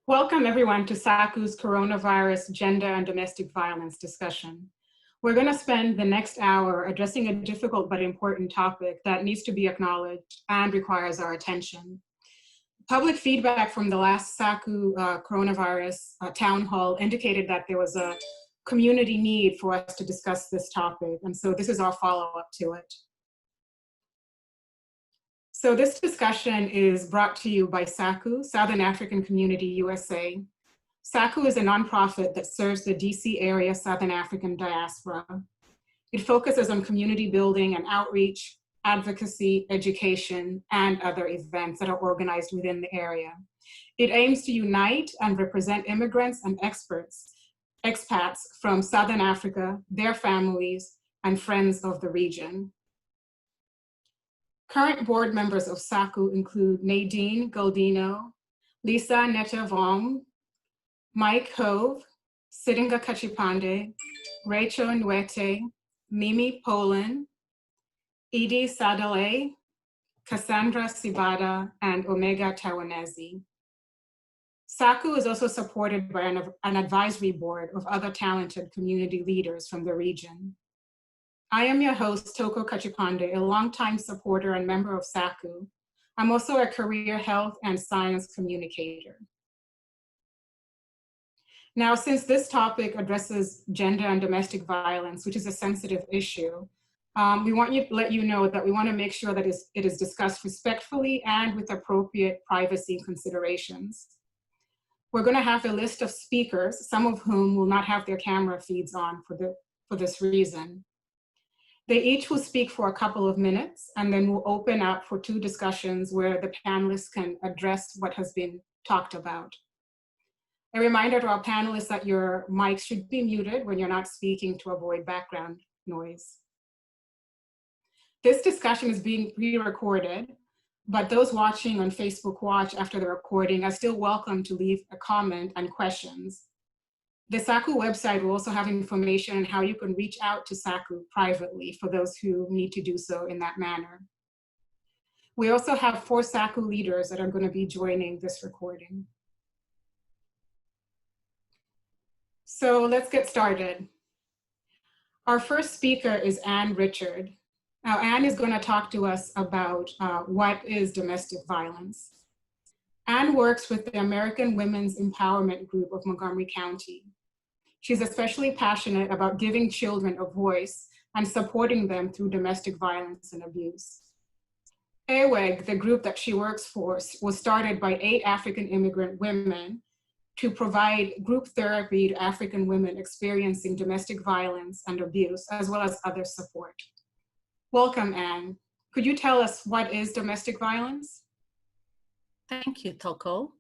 Welcome everyone to SACU's Coronavirus, Gender and Domestic Violence discussion. We're going to spend the next hour addressing a difficult but important topic that needs to be acknowledged and requires our attention. Public feedback from the last SACU coronavirus town hall indicated that there was a community need for us to discuss this topic, and so this is our follow-up to it. So this discussion is brought to you by SACU, Southern African Community USA. SACU is a nonprofit that serves the DC area Southern African diaspora. It focuses on community building and outreach, advocacy, education, and other events that are organized within the area. It aims to unite and represent immigrants and expats from Southern Africa, their families, and friends of the region. Current board members of SACU include Nadine Goldino, Lisa Netavom, Mike Hove, Sidinga Kachipande, Rachel Nwete, Mimi Poland, Edie Sadale, Cassandra Sibada, and Omega Tawanezi. SACU is also supported by an advisory board of other talented community leaders from the region. I am your host, Toko Kachipande, a longtime supporter and member of SACU. I'm also a career health and science communicator. Now, since this topic addresses gender and domestic violence, which is a sensitive issue, we want to let you know that we want to make sure that it is discussed respectfully and with appropriate privacy considerations. We're going to have a list of speakers, some of whom will not have their camera feeds on for this reason. They each will speak for a couple of minutes, and then we'll open up for two discussions where the panelists can address what has been talked about. A reminder to our panelists that your mics should be muted when you're not speaking to avoid background noise. This discussion is being pre-recorded, but those watching on Facebook Watch after the recording are still welcome to leave a comment and questions. The SACU website will also have information on how you can reach out to SACU privately for those who need to do so in that manner. We also have 4 SACU leaders that are going to be joining this recording. So let's get started. Our first speaker is Ann Richard. Now, Ann is going to talk to us about what is domestic violence. Ann works with the American Women's Empowerment Group of Montgomery County. She's especially passionate about giving children a voice and supporting them through domestic violence and abuse. AWEG, the group that she works for, was started by 8 African immigrant women to provide group therapy to African women experiencing domestic violence and abuse, as well as other support. Welcome, Ann. Could you tell us what is domestic violence? Thank you, Toko.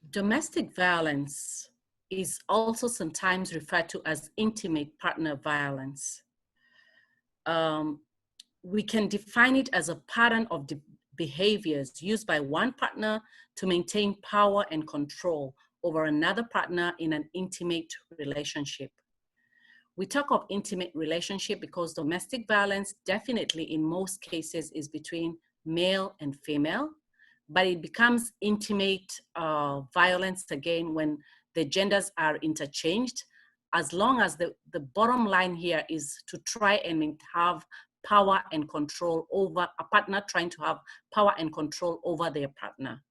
Domestic violence is also sometimes referred to as intimate partner violence. We can define it as a pattern of behaviors used by one partner to maintain power and control over another partner in an intimate relationship. We talk of intimate relationship because domestic violence definitely in most cases is between male and female, but it becomes intimate violence again when the genders are interchanged, as long as the bottom line here is to try and have power and control over a partner, trying to have power and control over their partner.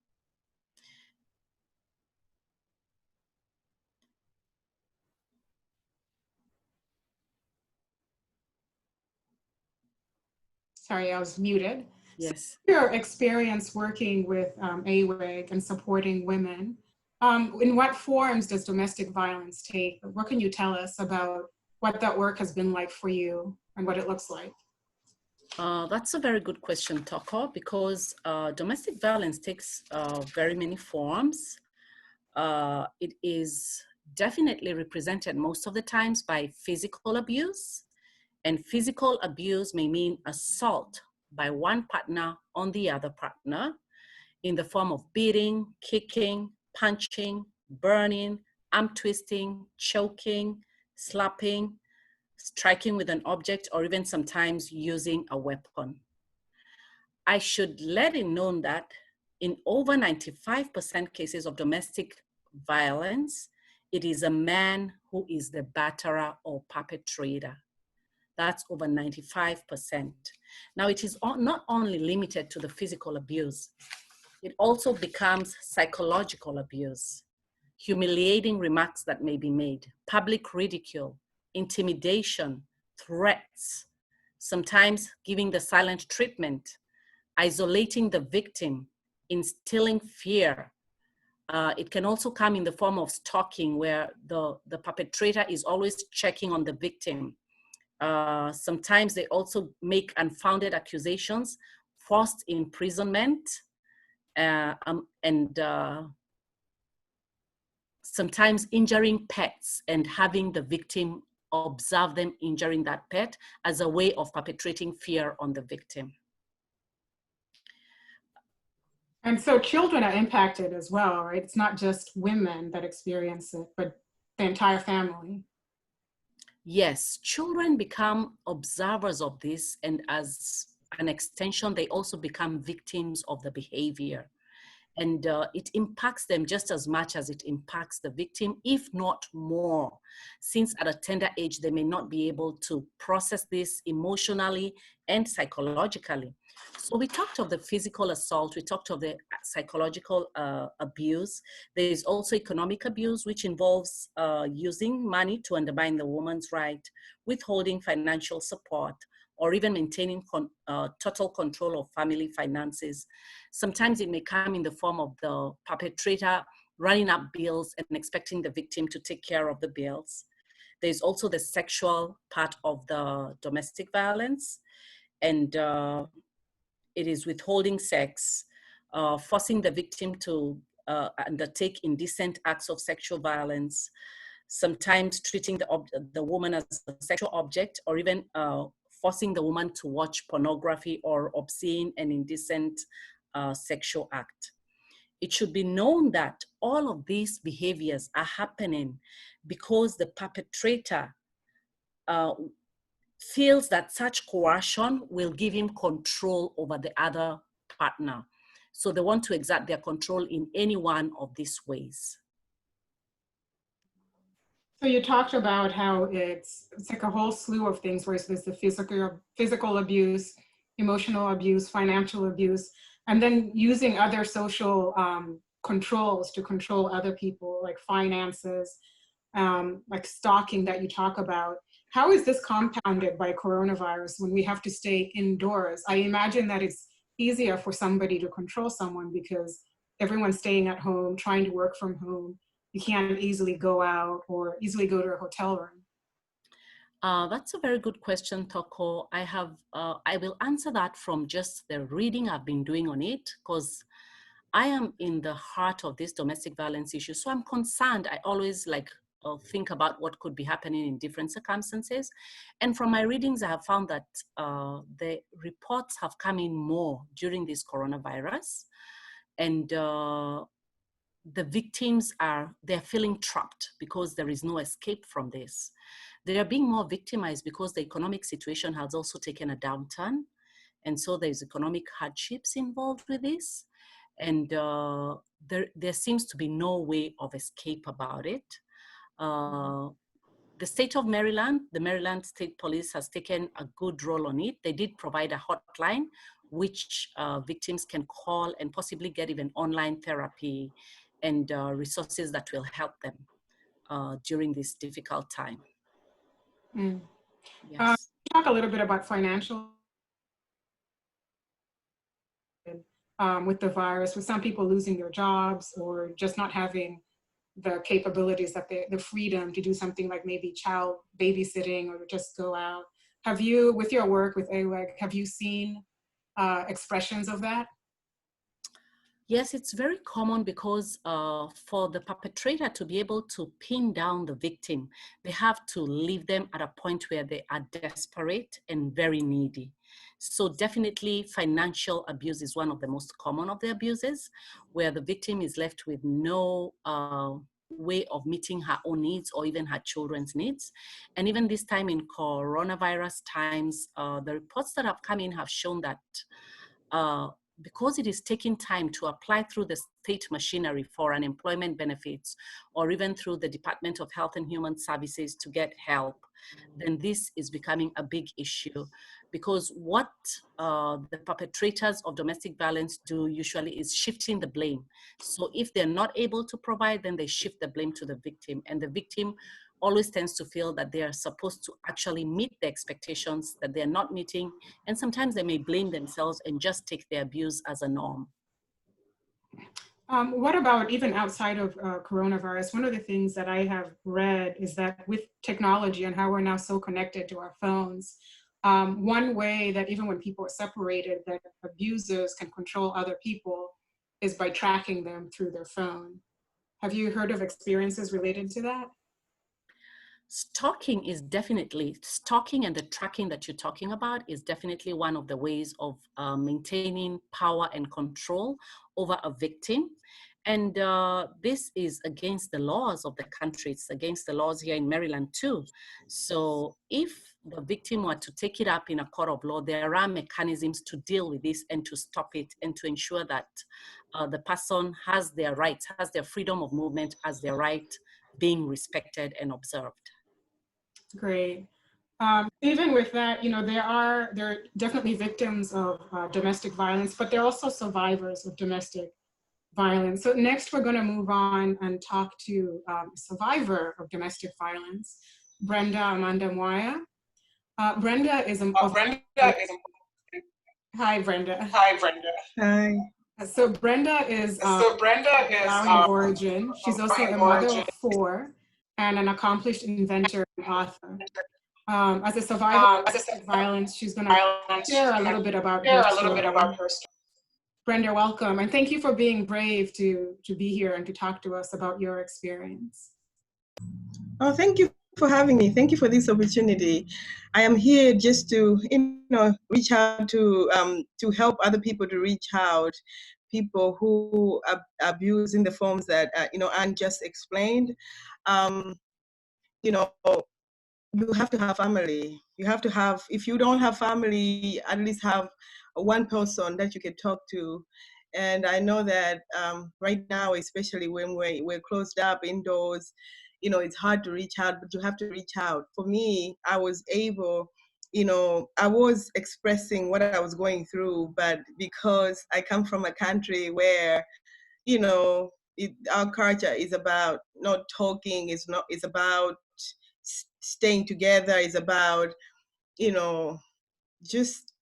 Sorry, I was muted. Yes. So your experience working with AWEG and supporting women, in what forms does domestic violence take? What can you tell us about what that work has been like for you and what it looks like? That's a very good question, Toko, because domestic violence takes very many forms. It is definitely represented most of the times by physical abuse, and physical abuse may mean assault by one partner on the other partner in the form of beating, kicking, punching, burning, arm twisting, choking, slapping, striking with an object, or even sometimes using a weapon. I should let it known that in over 95% cases of domestic violence, it is a man who is the batterer or perpetrator. That's over 95%. Now, it is not only limited to the physical abuse, it also becomes psychological abuse, humiliating remarks that may be made, public ridicule, intimidation, threats, sometimes giving the silent treatment, isolating the victim, instilling fear. It can also come in the form of stalking, where the perpetrator is always checking on the victim. Sometimes they also make unfounded accusations, forced imprisonment, and sometimes injuring pets and having the victim observe them injuring that pet as a way of perpetrating fear on the victim. And so children are impacted as well, right? It's not just women that experience it, but the entire family. Yes, children become observers of this, and as an extension, they also become victims of the behavior. And it impacts them just as much as it impacts the victim, if not more, since at a tender age, they may not be able to process this emotionally and psychologically. So we talked of the physical assault, we talked of the psychological abuse. There is also economic abuse, which involves using money to undermine the woman's right, withholding financial support, or even maintaining total control of family finances. Sometimes it may come in the form of the perpetrator running up bills and expecting the victim to take care of the bills. There's also the sexual part of the domestic violence, and it is withholding sex, forcing the victim to undertake indecent acts of sexual violence, sometimes treating the woman as a sexual object, or even forcing the woman to watch pornography or obscene and indecent sexual act. It should be known that all of these behaviors are happening because the perpetrator feels that such coercion will give him control over the other partner. So they want to exert their control in any one of these ways. So you talked about how it's like a whole slew of things, where there's the physical abuse, emotional abuse, financial abuse, and then using other social controls to control other people, like finances, like stalking that you talk about. How is this compounded by coronavirus when we have to stay indoors? I imagine that it's easier for somebody to control someone because everyone's staying at home, trying to work from home. You can't easily go out or easily go to a hotel room. That's a very good question, Toko. I will answer that from just the reading I've been doing on it, because I am in the heart of this domestic violence issue. So I'm concerned. I always think about what could be happening in different circumstances. And from my readings, I have found that the reports have come in more during this coronavirus. And the victims they're feeling trapped because there is no escape from this. They are being more victimized because the economic situation has also taken a downturn. And so there's economic hardships involved with this. And there seems to be no way of escape about it. The state of Maryland, the Maryland State Police has taken a good role on it. They did provide a hotline which victims can call and possibly get even online therapy and resources that will help them during this difficult time. Mm. Yes. Talk a little bit about financial with the virus, with some people losing their jobs or just not having the capabilities, that the freedom to do something like maybe child babysitting or just go out. Have you, with your work with AWEG, have you seen expressions of that? Yes, it's very common because for the perpetrator to be able to pin down the victim, they have to leave them at a point where they are desperate and very needy. So definitely financial abuse is one of the most common of the abuses, where the victim is left with no way of meeting her own needs or even her children's needs. And even this time in coronavirus times, the reports that have come in have shown that because it is taking time to apply through the state machinery for unemployment benefits, or even through the Department of Health and Human Services to get help, then this is becoming a big issue. Because what the perpetrators of domestic violence do usually is shifting the blame. So if they're not able to provide, then they shift the blame to the victim, and the victim always tends to feel that they are supposed to actually meet the expectations that they're not meeting, and sometimes they may blame themselves and just take their abuse as a norm. What about even outside of coronavirus? One of the things that I have read is that with technology and how we're now so connected to our phones, one way that even when people are separated, that abusers can control other people is by tracking them through their phone. Have you heard of experiences related to that? Stalking and the tracking that you're talking about is definitely one of the ways of maintaining power and control over a victim. And this is against the laws of the country. It's against the laws here in Maryland too. So if the victim were to take it up in a court of law, there are mechanisms to deal with this and to stop it and to ensure that the person has their rights, has their freedom of movement, as their right being respected and observed. Great. Even with that, you know, there are definitely victims of domestic violence, but there are also survivors of domestic violence. So next, we're going to move on and talk to a survivor of domestic violence, Brenda Amanda Mwaya. Brenda is a Hi, Brenda. Hi, Brenda. Hi. So Brenda is Malawi origin. She's also a mother of 4 and an accomplished inventor and author. As a survivor of domestic violence, she's going to share a little bit about her story. Brenda, welcome, and thank you for being brave to be here and to talk to us about your experience. Oh, thank you for having me. Thank you for this opportunity. I am here just to, reach out to help other people to reach out, people who abuse in the forms that Anne just explained. You have to have family. You have to have, if you don't have family, at least have one person that you can talk to. And I know that right now, especially when we're closed up indoors, it's hard to reach out, but you have to reach out. For me, I was able, I was expressing what I was going through, but because I come from a country where, our culture is about not talking, it's about staying together, is about just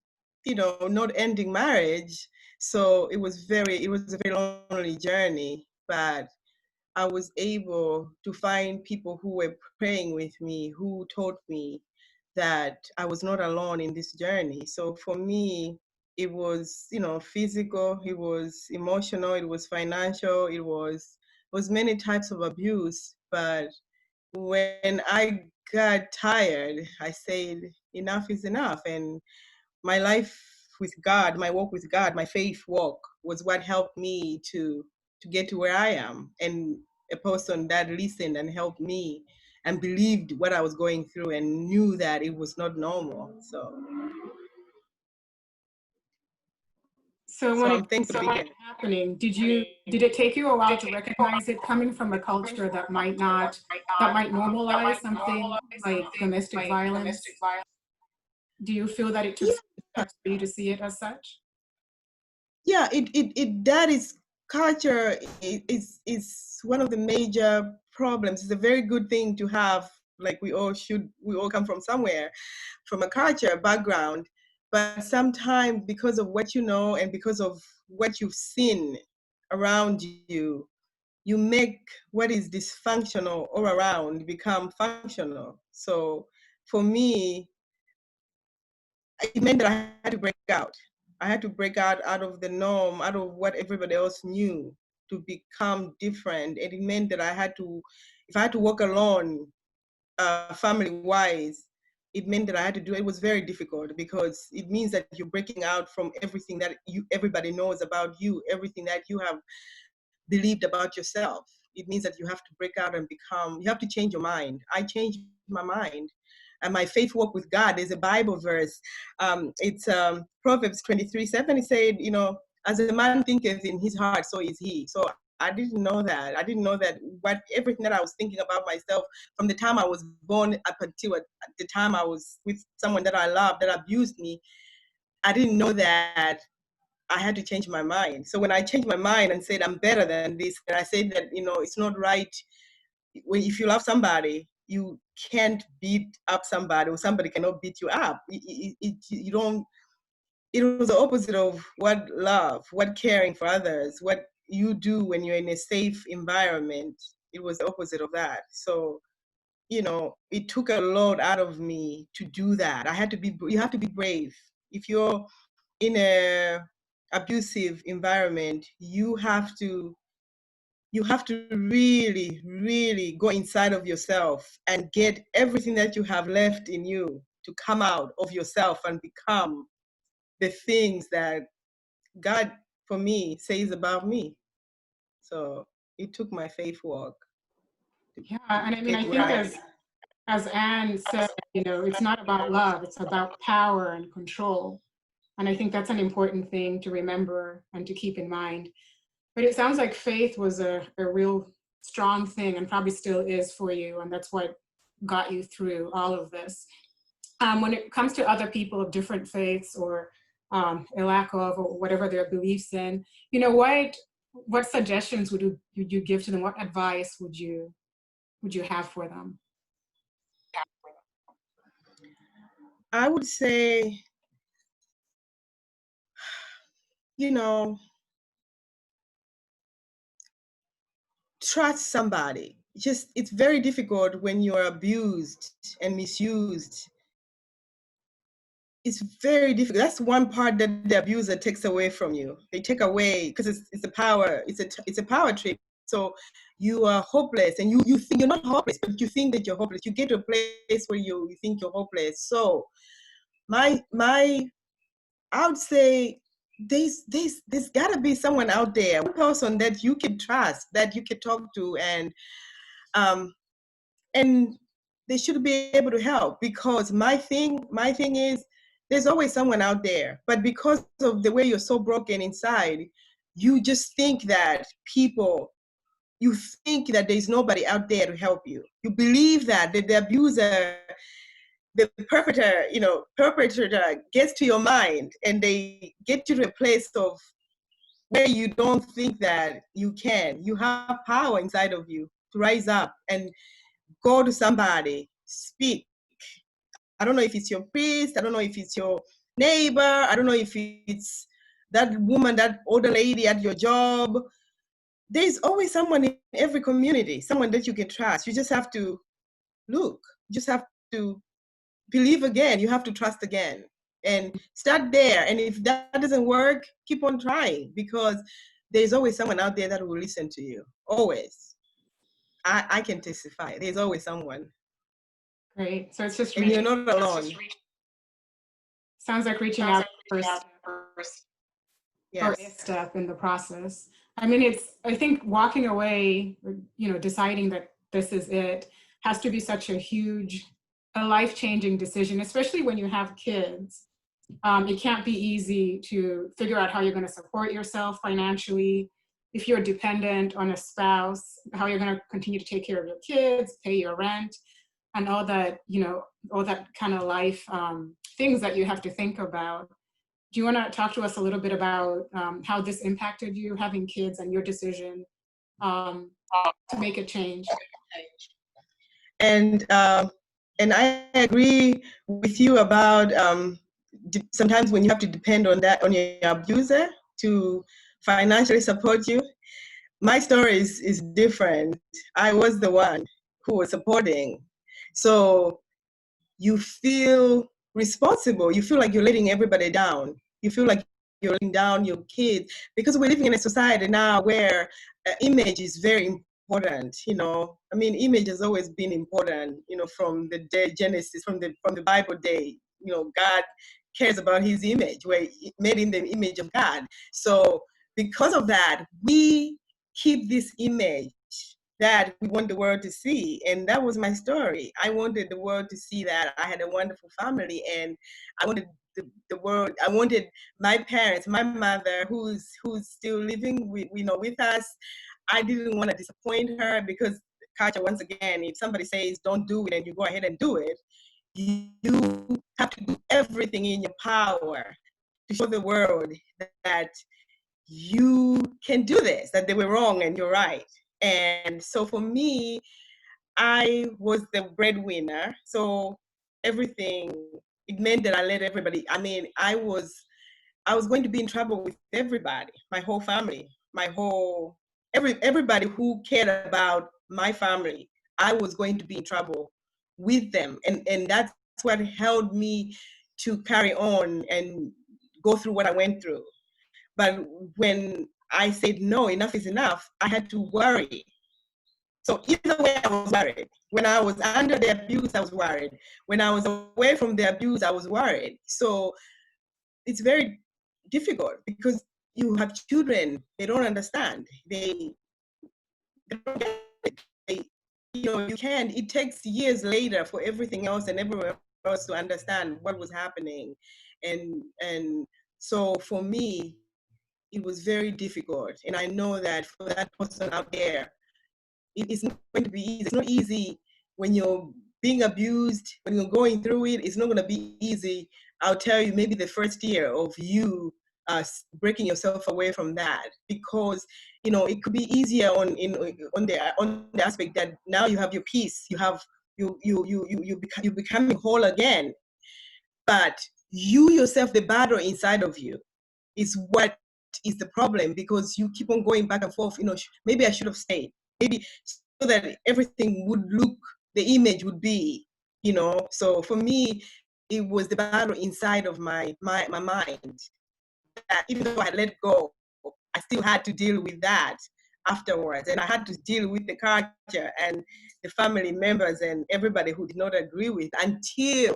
not ending marriage. So it was a very lonely journey, but I was able to find people who were praying with me, who taught me that I was not alone in this journey. So for me, it was physical, it was emotional, it was financial, it was many types of abuse. But when I got tired, I said, enough is enough. And my life with God, my walk with God, my faith walk was what helped me to get to where I am. And a person that listened and helped me and believed what I was going through and knew that it was not normal. So when it started happening, did it take you a while to recognize it coming from a culture that might normalize something like domestic violence? Do you feel that it took steps for you to see it as such? Yeah, that is culture is one of the major problems. It's a very good thing to have, like we all come from somewhere, from a culture background. But sometimes because of what you know and because of what you've seen around you, you make what is dysfunctional all around become functional. So for me, it meant that I had to break out. I had to break out of the norm, out of what everybody else knew, to become different. And it meant that if I had to walk alone, family-wise, it meant that I had to do it. It was very difficult because it means that you're breaking out from everything that everybody knows about you, everything that you have believed about yourself. It means that you have to break out and you have to change your mind. I changed my mind. And my faith walk with God, there's a Bible verse. It's Proverbs 23:7. It said, as a man thinketh in his heart, so is he. So I didn't know that. I didn't know that everything that I was thinking about myself from the time I was born up until the time I was with someone that I loved that abused me, I didn't know that I had to change my mind. So when I changed my mind and said I'm better than this, and I said that, you know, it's not right when if you love somebody, you can't beat up somebody, or somebody cannot beat you up. You don't. It was the opposite of what love, what caring for others, what you do when you're in a safe environment. It was the opposite of that. So, you know, it took a lot out of me to do that. I had to be. You have to be brave. If you're in a abusive environment, you have to really, really go inside of yourself and get everything that you have left in you to come out of yourself and become the things that God, for me, says about me. So it took my faith walk Yeah, and I mean, I get think right. as Anne said, you know, it's not about love, it's about power and control. And I think that's an important thing to remember and to keep in mind. But it sounds like faith was a real strong thing and probably still is for you. And that's what got you through all of this. When it comes to other people of different faiths or a lack of, or whatever their beliefs in, you know, what suggestions would you give to them? What advice would you have for them? I would say, you know, trust somebody. Just, it's very difficult when you're abused and misused. It's very difficult. That's one part that the abuser takes away from you. They take away, because it's a power, it's a power trip. So you are hopeless, and you think you're not hopeless, but you think that you're hopeless. You get to a place where you think you're hopeless. So my I would say there's gotta be someone out there, one person that you can trust, that you can talk to, um and they should be able to help, because my thing is there's always someone out there, but because of the way you're so broken inside, you just think that you think that there's nobody out there to help you. You believe that the abuser, the perpetrator gets to your mind, and they get you to a place of where you don't think that you have power inside of you to rise up and go to somebody, speak. I don't know if it's your priest, I don't know if it's your neighbor, I don't know if it's that woman, that older lady at your job. There's always someone in every community, someone that you can trust. You just have to look, you just have to believe again, you have to trust again, and start there. And if that doesn't work, keep on trying, because there's always someone out there that will listen to you. Always. I can testify. There's always someone. Great. So it's just And you're not alone. Sounds like reaching out first or a Yes. step in the process. I mean, I think walking away, you know, deciding that this is it has to be such a life-changing decision, especially when you have kids. It can't be easy to figure out how you're going to support yourself financially, if you're dependent on a spouse, how you're going to continue to take care of your kids, pay your rent, and all that, you know, all that kind of life things that you have to think about. Do you want to talk to us a little bit about how this impacted you, having kids, and your decision to make a change? And I agree with you about sometimes when you have to depend on your abuser to financially support you. My story is different. I was the one who was supporting. So you feel responsible. You feel like you're letting everybody down. You feel like you're letting down your kids, because we're living in a society now where image is very important. You know, I mean, image has always been important. You know, from the day Genesis, from the Bible day. You know, God cares about His image. We're made in the image of God. So because of that, we keep this image that we want the world to see. And that was my story. I wanted the world to see that I had a wonderful family, and I wanted the world. I wanted my parents, my mother, who's still living with us. I didn't want to disappoint her because culture, once again, if somebody says don't do it and you go ahead and do it, you have to do everything in your power to show the world that you can do this, that they were wrong and you're right. And so for me, I was the breadwinner. So everything, it meant that I let everybody, I mean, I was going to be in trouble with everybody, my whole family, everybody who cared about my family. I was going to be in trouble with them. And that's what held me to carry on and go through what I went through. But when I said, no, enough is enough, I had to worry. So either way, I was worried. When I was under the abuse, I was worried. When I was away from the abuse, I was worried. So it's very difficult because you have children, they don't understand. They don't get it. It takes years later for everything else and everyone else to understand what was happening. And so for me, it was very difficult. And I know that for that person out there, it is not going to be easy. It's not easy when you're being abused, when you're going through it. It's not going to be easy. I'll tell you, maybe the first year of you breaking yourself away from that, because it could be easier on the aspect that now you have your peace, you're becoming whole again. But you yourself, the battle inside of you, is what is the problem, because you keep on going back and forth. Maybe I should have stayed. Maybe so that everything would look, the image would be, So for me, it was the battle inside of my mind. That even though I let go, I still had to deal with that afterwards, and I had to deal with the culture and the family members and everybody who did not agree with, until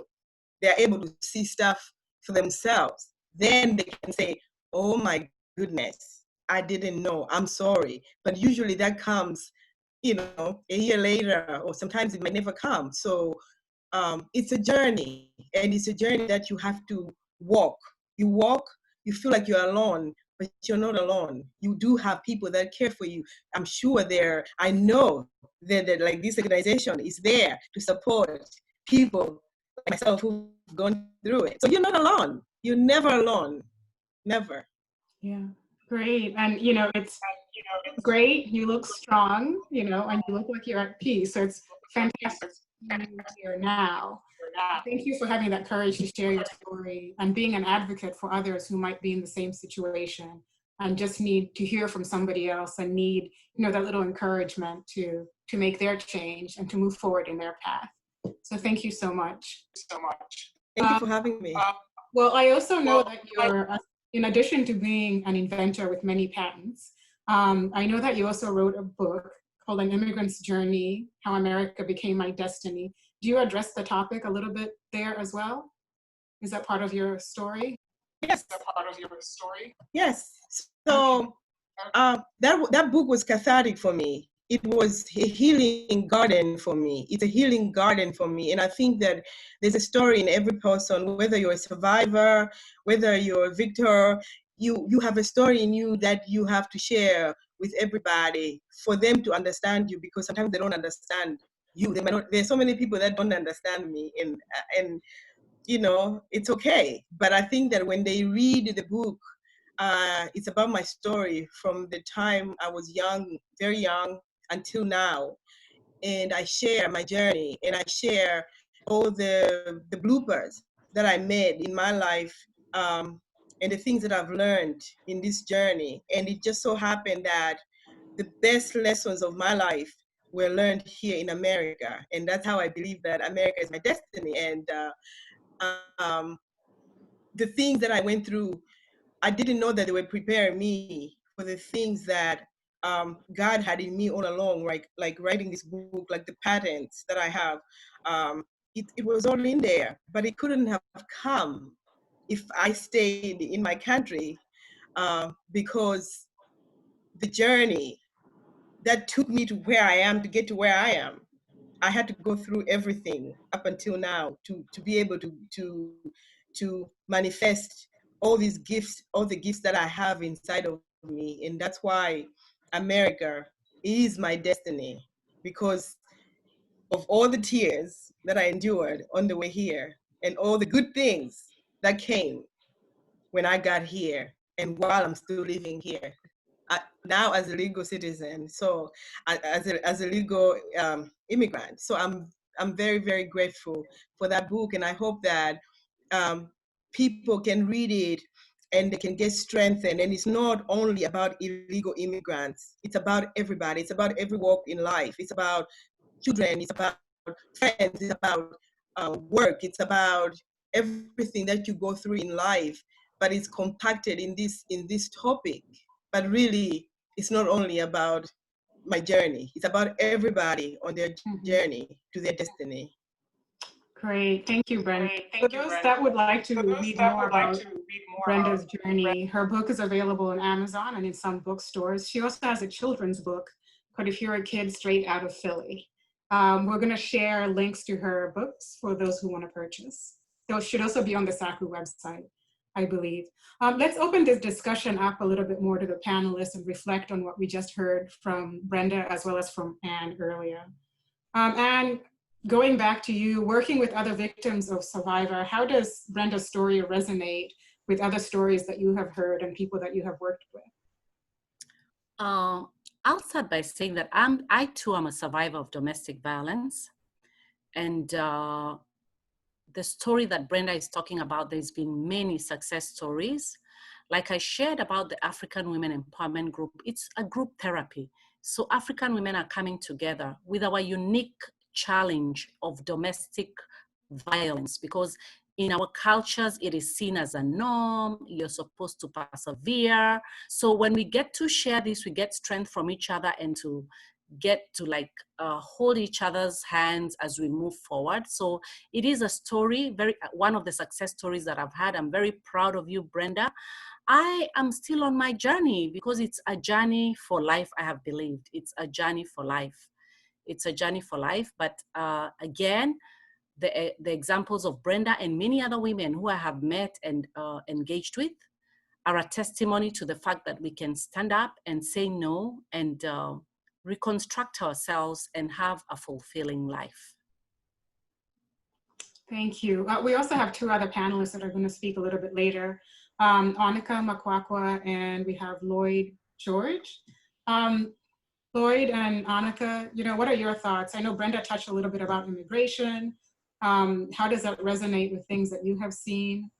they're able to see stuff for themselves. Then they can say, oh my goodness, I didn't know, I'm sorry. But usually that comes, a year later, or sometimes it might never come. So it's a journey, and it's a journey that you have to walk. You walk, you feel like you're alone, but you're not alone. You do have people that care for you. I'm sure I know that like this organization is there to support people like myself who've gone through it. So you're not alone. You're never alone. Never. Yeah, great. And it's great. You look strong, and you look like you're at peace. So it's fantastic here now. Thank you for having that courage to share your story and being an advocate for others who might be in the same situation and just need to hear from somebody else and need, that little encouragement to make their change and to move forward in their path. So thank you so much. Thank you for having me. Well, I also know that you're, in addition to being an inventor with many patents, I know that you also wrote a book called An Immigrant's Journey, How America Became My Destiny. Do you address the topic a little bit there as well? Is that part of your story? Yes. Yes. So that book was cathartic for me. It was a healing garden for me. It's a healing garden for me. And I think that there's a story in every person, whether you're a survivor, whether you're a victor, you have a story in you that you have to share with everybody for them to understand you, because sometimes they don't understand you. There's so many people that don't understand me, and it's okay. But I think that when they read the book, it's about my story from the time I was young, very young, until now. And I share my journey, and I share all the bloopers that I made in my life, and the things that I've learned in this journey. And it just so happened that the best lessons of my life were learned here in America. And that's how I believe that America is my destiny. And the things that I went through, I didn't know that they were preparing me for the things that God had in me all along, like writing this book, like the patents that I have. It was all in there, but it couldn't have come if I stayed in my country, because the journey that took me to where I am, to get to where I am, I had to go through everything up until now to be able to to manifest all these gifts, all the gifts that I have inside of me. And that's why America is my destiny, because of all the tears that I endured on the way here and all the good things that came when I got here and while I'm still living here. Now as a legal citizen, so as a legal immigrant. So I'm very, very grateful for that book, and I hope that people can read it and they can get strengthened. And it's not only about illegal immigrants, it's about everybody. It's about every walk in life. It's about children, it's about friends, it's about work, it's about everything that you go through in life, but it's compacted in this topic. But really, it's not only about my journey, it's about everybody on their journey to their destiny. Great, thank you, Brenda. For those that would like to read more about Brenda's journey, her book is available on Amazon and in some bookstores. She also has a children's book called If You're a Kid Straight Out of Philly. We're going to share links to her books for those who want to purchase. Those should also be on the SACU website, I believe. Let's open this discussion up a little bit more to the panelists and reflect on what we just heard from Brenda as well as from Anne earlier. Anne, going back to you, working with other victims of Survivor, how does Brenda's story resonate with other stories that you have heard and people that you have worked with? I'll start by saying that I too am a survivor of domestic violence. And the story that Brenda is talking about, there's been many success stories. Like I shared about the African Women Empowerment Group, it's a group therapy. So African women are coming together with our unique challenge of domestic violence, because in our cultures, it is seen as a norm. You're supposed to persevere. So when we get to share this, we get strength from each other and to get to hold each other's hands as we move forward. So it is a story, one of the success stories that I've had. I'm very proud of you, Brenda. I am still on my journey because it's a journey for life, I have believed. It's a journey for life. It's a journey for life. But again, the examples of Brenda and many other women who I have met and engaged with are a testimony to the fact that we can stand up and say no and reconstruct ourselves and have a fulfilling life. Thank you. We also have two other panelists that are going to speak a little bit later. Annika Makwakwa and we have Lloyd George. Lloyd and Annika, what are your thoughts? I know Brenda touched a little bit about immigration. How does that resonate with things that you have seen?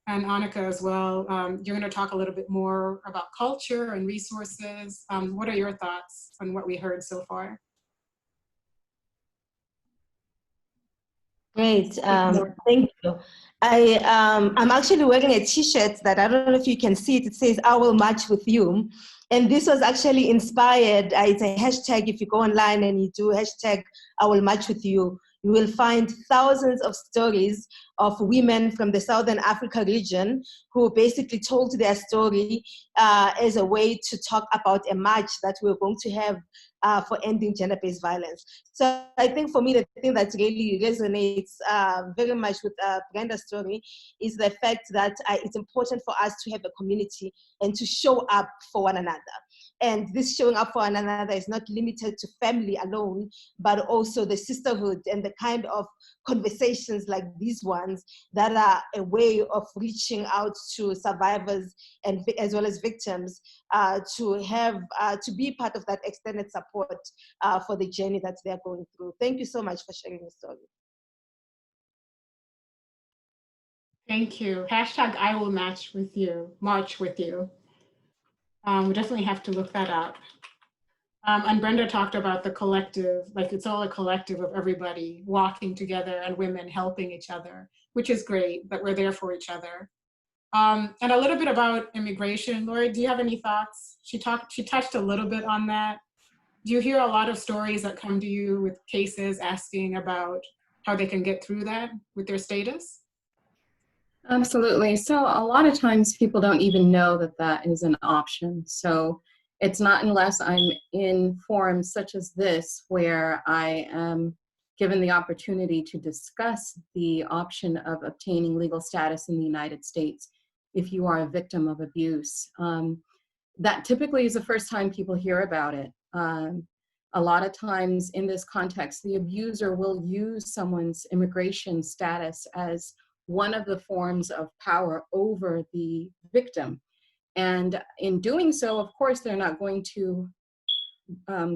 And Annika as well, you're going to talk a little bit more about culture and resources. What are your thoughts on what we heard so far? Great, thank you. I'm actually wearing a t-shirt that I don't know if you can see it. It says, "I will march with you." And this was actually inspired, it's a hashtag. If you go online and you do hashtag, "I will march with you," you will find thousands of stories of women from the Southern Africa region who basically told their story as a way to talk about a march that we're going to have for ending gender-based violence. So I think for me, the thing that really resonates very much with Brenda's story is the fact that it's important for us to have a community and to show up for one another. And this showing up for one another is not limited to family alone, but also the sisterhood and the kind of conversations like these ones that are a way of reaching out to survivors and as well as victims to be part of that extended support for the journey that they're going through. Thank you so much for sharing your story. Thank you. Hashtag I will march with you. We definitely have to look that up. And Brenda talked about the collective, like it's all a collective of everybody walking together and women helping each other, which is great that we're there for each other. And a little bit about immigration. Lori, do you have any thoughts? She touched a little bit on that. Do you hear a lot of stories that come to you with cases asking about how they can get through that with their status? Absolutely. So a lot of times people don't even know that that is an option. So it's not unless I'm in forums such as this where I am given the opportunity to discuss the option of obtaining legal status in the United States if you are a victim of abuse. That typically is the first time people hear about it. A lot of times in this context, the abuser will use someone's immigration status as one of the forms of power over the victim. And in doing so, of course, they're not going to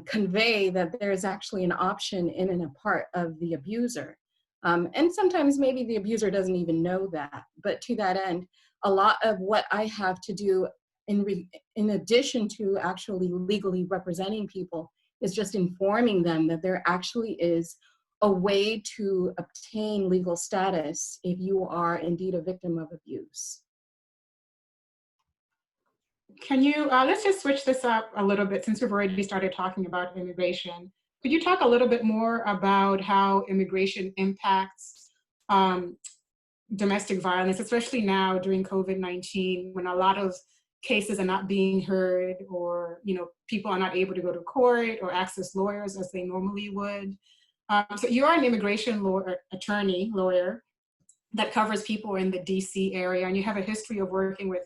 convey that there's actually an option in and a part of the abuser. And sometimes maybe the abuser doesn't even know that. But to that end, a lot of what I have to do in addition to actually legally representing people is just informing them that there actually is a way to obtain legal status if you are indeed a victim of abuse. Can you, let's just switch this up a little bit since we've already started talking about immigration. Could you talk a little bit more about how immigration impacts domestic violence, especially now during COVID-19, when a lot of cases are not being heard, or people are not able to go to court or access lawyers as they normally would. So you're an immigration lawyer that covers people in the DC area, and you have a history of working with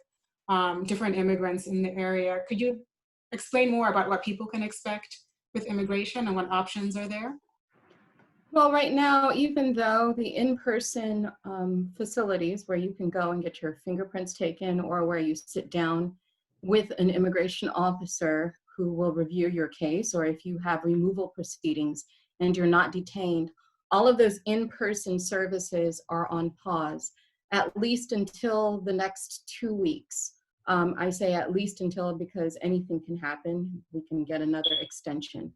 different immigrants in the area. Could you explain more about what people can expect with immigration and what options are there? Well, right now, even though the in-person facilities where you can go and get your fingerprints taken, or where you sit down with an immigration officer who will review your case, or if you have removal proceedings and you're not detained, all of those in-person services are on pause, at least until the next 2 weeks. I say at least until because anything can happen. We can get another extension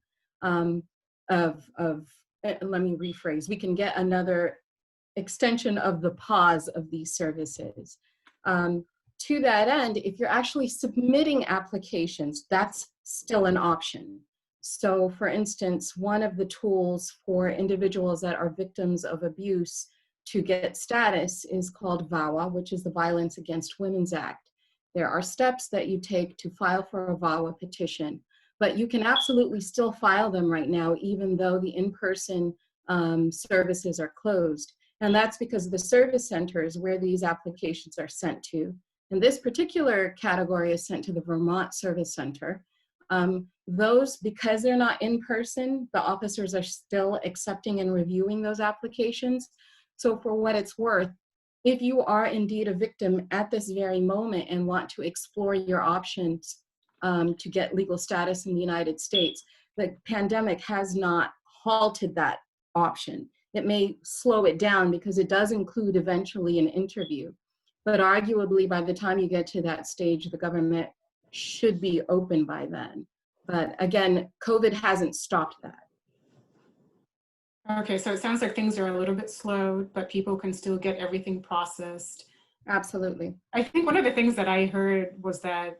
let me rephrase, we can get another extension of the pause of these services. To that end, if you're actually submitting applications, that's still an option. So for instance, one of the tools for individuals that are victims of abuse to get status is called VAWA, which is the Violence Against Women's Act. There are steps that you take to file for a VAWA petition, but you can absolutely still file them right now, even though the in-person services are closed. And that's because the service centers where these applications are sent to. And this particular category is sent to the Vermont Service Center. Those, because they're not in person, the officers are still accepting and reviewing those applications. So for what it's worth, if you are indeed a victim at this very moment and want to explore your options to get legal status in the United States, the pandemic has not halted that option. It may slow it down because it does include eventually an interview, but arguably by the time you get to that stage, the government should be open by then. But again, COVID hasn't stopped that. Okay, so it sounds like things are a little bit slow, but people can still get everything processed. Absolutely. I think one of the things that I heard was that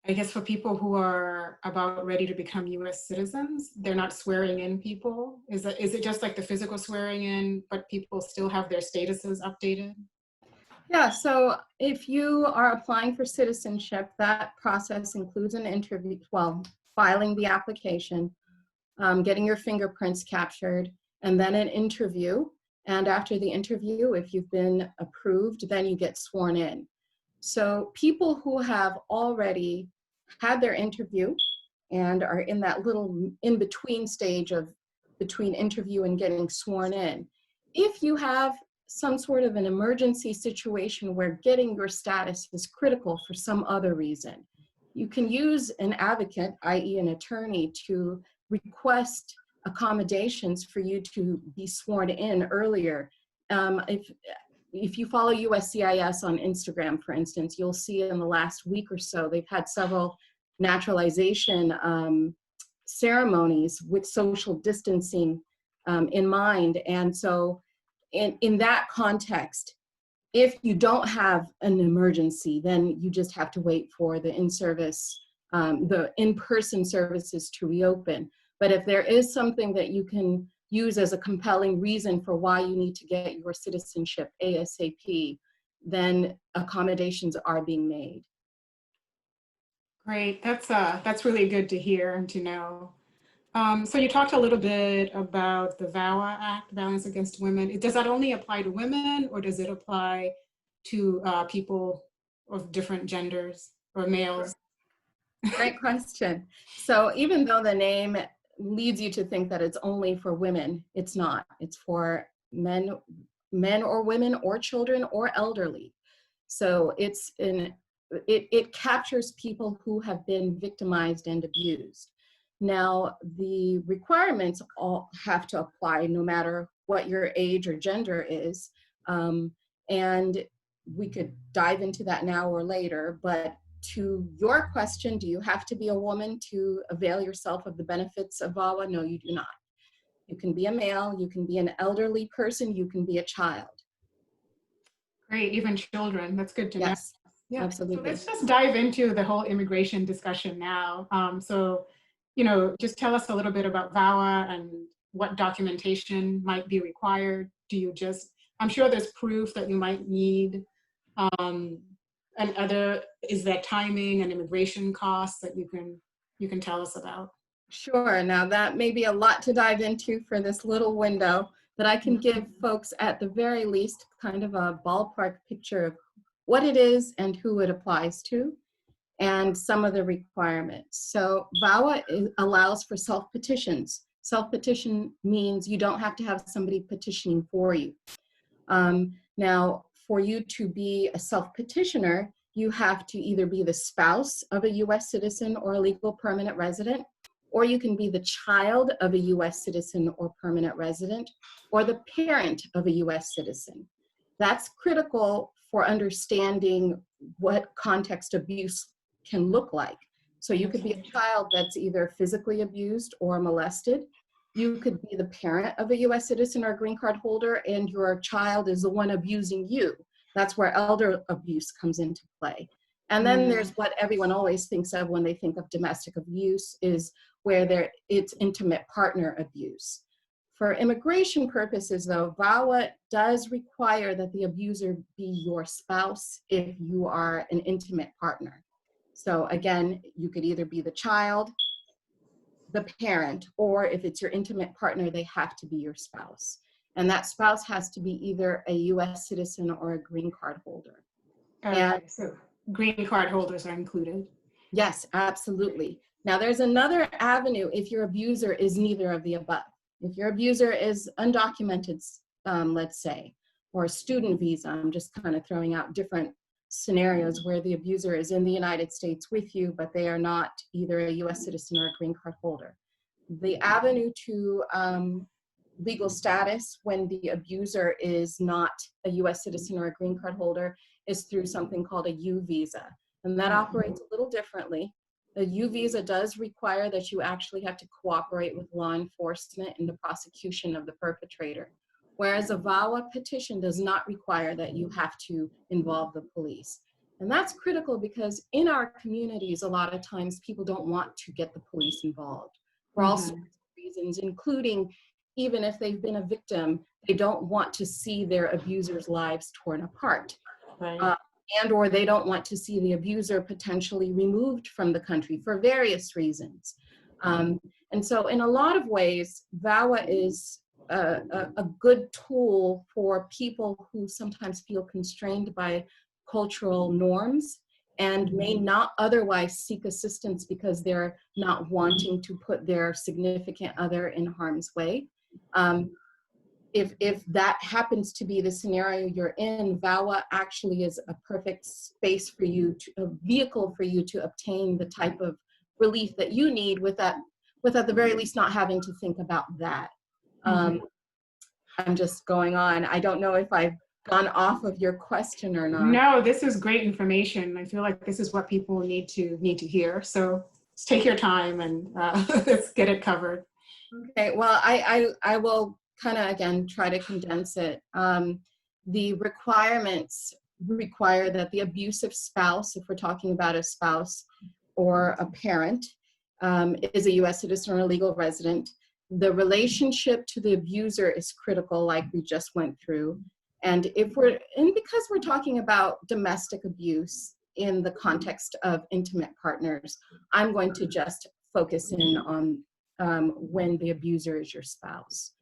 I guess for people who are about ready to become US citizens, they're not swearing in people. Is it just like the physical swearing in, but people still have their statuses updated? Yeah, so if you are applying for citizenship, that process includes an interview, well, filing the application, getting your fingerprints captured, and then an interview. And after the interview, if you've been approved, then you get sworn in. So people who have already had their interview and are in that little in-between stage of between interview and getting sworn in, if you have some sort of an emergency situation where getting your status is critical for some other reason, you can use an advocate, i.e. an attorney, to request accommodations for you to be sworn in earlier. If you follow USCIS on Instagram, for instance, you'll see in the last week or so, they've had several naturalization ceremonies with social distancing in mind. And so in that context, if you don't have an emergency, then you just have to wait for the the in-person services to reopen. But if there is something that you can use as a compelling reason for why you need to get your citizenship ASAP, then accommodations are being made. Great, that's really good to hear and to know. So you talked a little bit about the VAWA Act, Violence Against Women. Does that only apply to women, or does it apply to people of different genders or males? Great question. So even though the name leads you to think that it's only for women, it's not. It's for men or women or children or elderly. So it captures people who have been victimized and abused. Now, the requirements all have to apply no matter what your age or gender is. And we could dive into that now or later, but to your question, do you have to be a woman to avail yourself of the benefits of VAWA? No, you do not. You can be a male, you can be an elderly person, you can be a child. Great, even children. That's good to know. Yes, Yeah. absolutely. So let's just dive into the whole immigration discussion now. So, you know, just tell us a little bit about VAWA and what documentation might be required. I'm sure there's proof that you might need. And is there timing and immigration costs that you can tell us about? Sure. Now that may be a lot to dive into for this little window, but I can give folks at the very least kind of a ballpark picture of what it is and who it applies to and some of the requirements. So VAWA allows for self-petitions. Self-petition means you don't have to have somebody petitioning for you. Now, for you to be a self-petitioner, you have to either be the spouse of a US citizen or a legal permanent resident, or you can be the child of a US citizen or permanent resident, or the parent of a US citizen. That's critical for understanding what context abuse can look like. So you could be a child that's either physically abused or molested. You could be the parent of a US citizen or green card holder, and your child is the one abusing you. That's where elder abuse comes into play. And then there's what everyone always thinks of when they think of domestic abuse, is where it's intimate partner abuse. For immigration purposes though, VAWA does require that the abuser be your spouse if you are an intimate partner. So again, you could either be the child, the parent, or if it's your intimate partner, they have to be your spouse. And that spouse has to be either a US citizen or a green card holder. Okay, so green card holders are included. Yes, absolutely. Now there's another avenue if your abuser is neither of the above. If your abuser is undocumented, let's say, or a student visa, I'm just kind of throwing out different scenarios where the abuser is in the United States with you, but they are not either a US citizen or a green card holder. The avenue to legal status when the abuser is not a US citizen or a green card holder is through something called a U visa. And that operates a little differently. The U visa does require that you actually have to cooperate with law enforcement in the prosecution of the perpetrator. Whereas a VAWA petition does not require that you have to involve the police. And that's critical because in our communities, a lot of times people don't want to get the police involved for all sorts of reasons, including even if they've been a victim, they don't want to see their abusers' lives torn apart. Right. And or they don't want to see the abuser potentially removed from the country for various reasons. And so in a lot of ways, VAWA is a good tool for people who sometimes feel constrained by cultural norms and may not otherwise seek assistance because they're not wanting to put their significant other in harm's way. If that happens to be the scenario you're in, VAWA actually is a perfect space for you, a vehicle for you to obtain the type of relief that you need with at the very least not having to think about that. I'm just going on. I don't know if I've gone off of your question or not. No, this is great information. I feel like this is what people need to hear. So just take your time and let's get it covered. Okay, well, I will kind of, again, try to condense it. The requirements require that the abusive spouse, if we're talking about a spouse or a parent, is a US citizen or a legal resident. The relationship to the abuser is critical, like we just went through. And because we're talking about domestic abuse in the context of intimate partners, I'm going to just focus in on when the abuser is your spouse.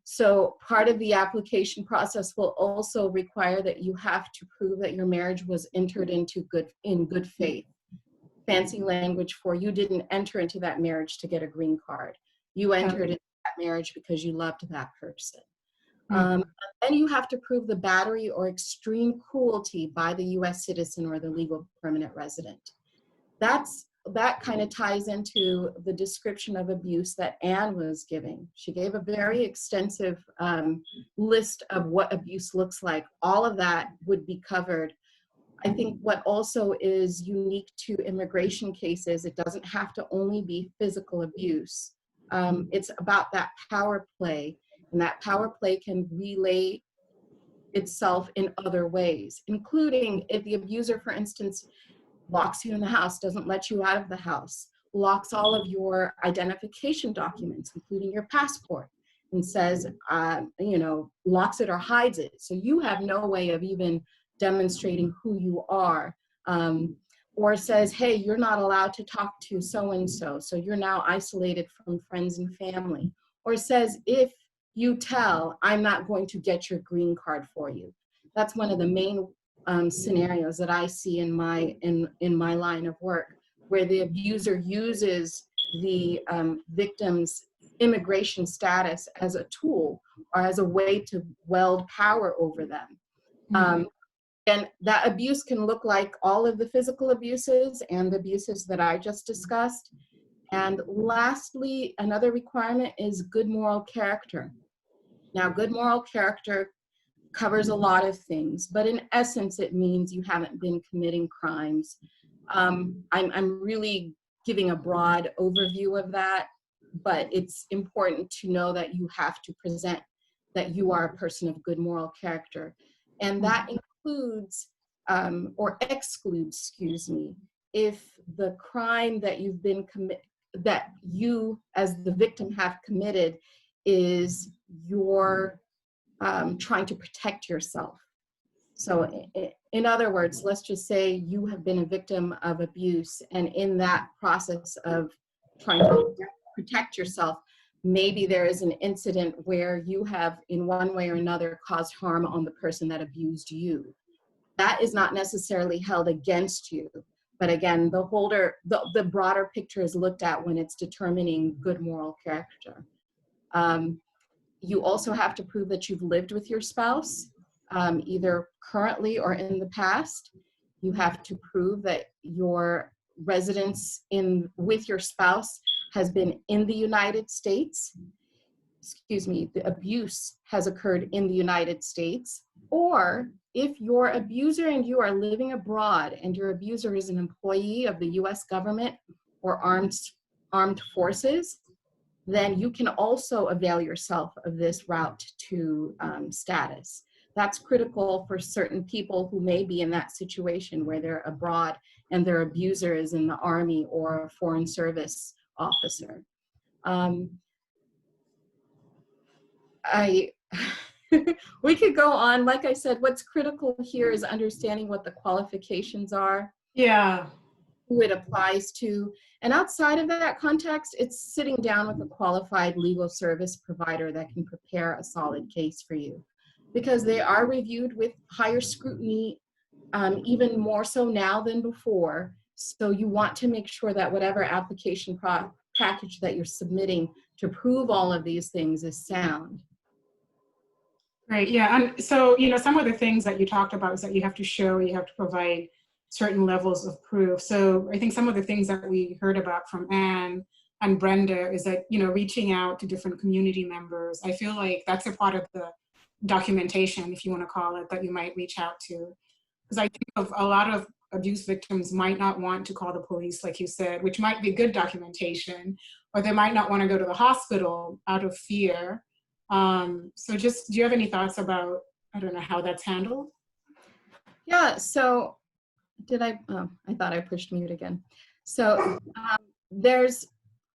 So part of the application process will also require that you have to prove that your marriage was entered into in good faith. Fancy language for you didn't enter into that marriage to get a green card. You entered into that marriage because you loved that person. And you have to prove the battery or extreme cruelty by the US citizen or the legal permanent resident. That kind of ties into the description of abuse that Anne was giving. She gave a very extensive list of what abuse looks like. All of that would be covered. I think what also is unique to immigration cases, it doesn't have to only be physical abuse. It's about that power play, and that power play can relay itself in other ways, including if the abuser, for instance, locks you in the house, doesn't let you out of the house, locks all of your identification documents, including your passport, and says, locks it or hides it. So you have no way of even demonstrating who you are. Or says, hey, you're not allowed to talk to so-and-so, so you're now isolated from friends and family. Or says, if you tell, I'm not going to get your green card for you. That's one of the main scenarios that I see in my line of work, where the abuser uses the victim's immigration status as a tool or as a way to wield power over them. And that abuse can look like all of the physical abuses and the abuses that I just discussed. And lastly, another requirement is good moral character. Now, good moral character covers a lot of things, but in essence, it means you haven't been committing crimes. I'm really giving a broad overview of that, but it's important to know that you have to present that you are a person of good moral character. And that includes or excludes, if the crime that that you as the victim have committed is you're trying to protect yourself. So in other words, let's just say you have been a victim of abuse, and in that process of trying to protect yourself, maybe there is an incident where you have in one way or another caused harm on the person that abused you. That is not necessarily held against you. But again, the broader picture is looked at when it's determining good moral character. You also have to prove that you've lived with your spouse, either currently or in the past. You have to prove that your residence with your spouse has been in the United States. The abuse has occurred in the United States. Or if your abuser and you are living abroad and your abuser is an employee of the US government or armed forces, then you can also avail yourself of this route to status. That's critical for certain people who may be in that situation where they're abroad and their abuser is in the Army or a foreign service officer. We could go on. Like I said, what's critical here is understanding what the qualifications are. Yeah. Who it applies to. And outside of that context, it's sitting down with a qualified legal service provider that can prepare a solid case for you, because they are reviewed with higher scrutiny, even more so now than before. So you want to make sure that whatever application package that you're submitting to prove all of these things is sound. Right, yeah, and so, some of the things that you talked about is that you have to provide certain levels of proof. So I think some of the things that we heard about from Anne and Brenda is that, reaching out to different community members. I feel like that's a part of the documentation, if you want to call it, that you might reach out to. Because I think of a lot of abuse victims might not want to call the police, like you said, which might be good documentation, or they might not want to go to the hospital out of fear. So just, do you have any thoughts about, I don't know, how that's handled? Yeah, so I thought I pushed mute again. So there's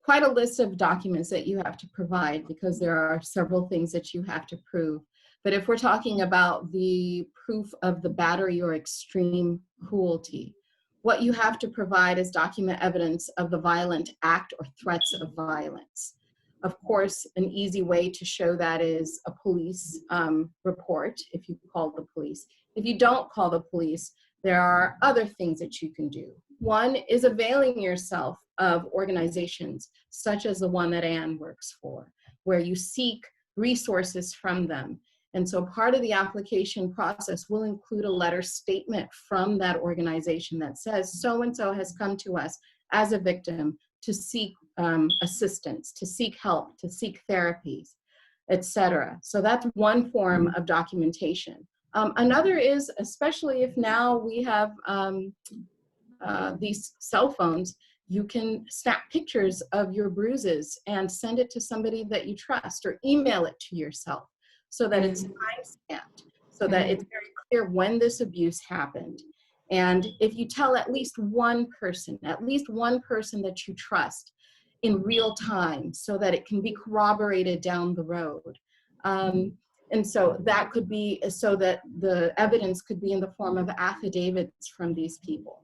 quite a list of documents that you have to provide because there are several things that you have to prove. But if we're talking about the proof of the battery or extreme cruelty, what you have to provide is document evidence of the violent act or threats of violence. Of course, an easy way to show that is a police report, if you call the police. If you don't call the police, there are other things that you can do. One is availing yourself of organizations such as the one that Anne works for, where you seek resources from them. And so part of the application process will include a letter statement from that organization that says, so-and-so has come to us as a victim to seek assistance, to seek help, to seek therapies, etc. So that's one form of documentation. Another is, especially if now we have these cell phones, you can snap pictures of your bruises and send it to somebody that you trust, or email it to yourself so that it's time-stamped, so that it's very clear when this abuse happened. And if you tell at least one person that you trust in real time, so that it can be corroborated down the road. And so that could be, so that the evidence could be in the form of affidavits from these people.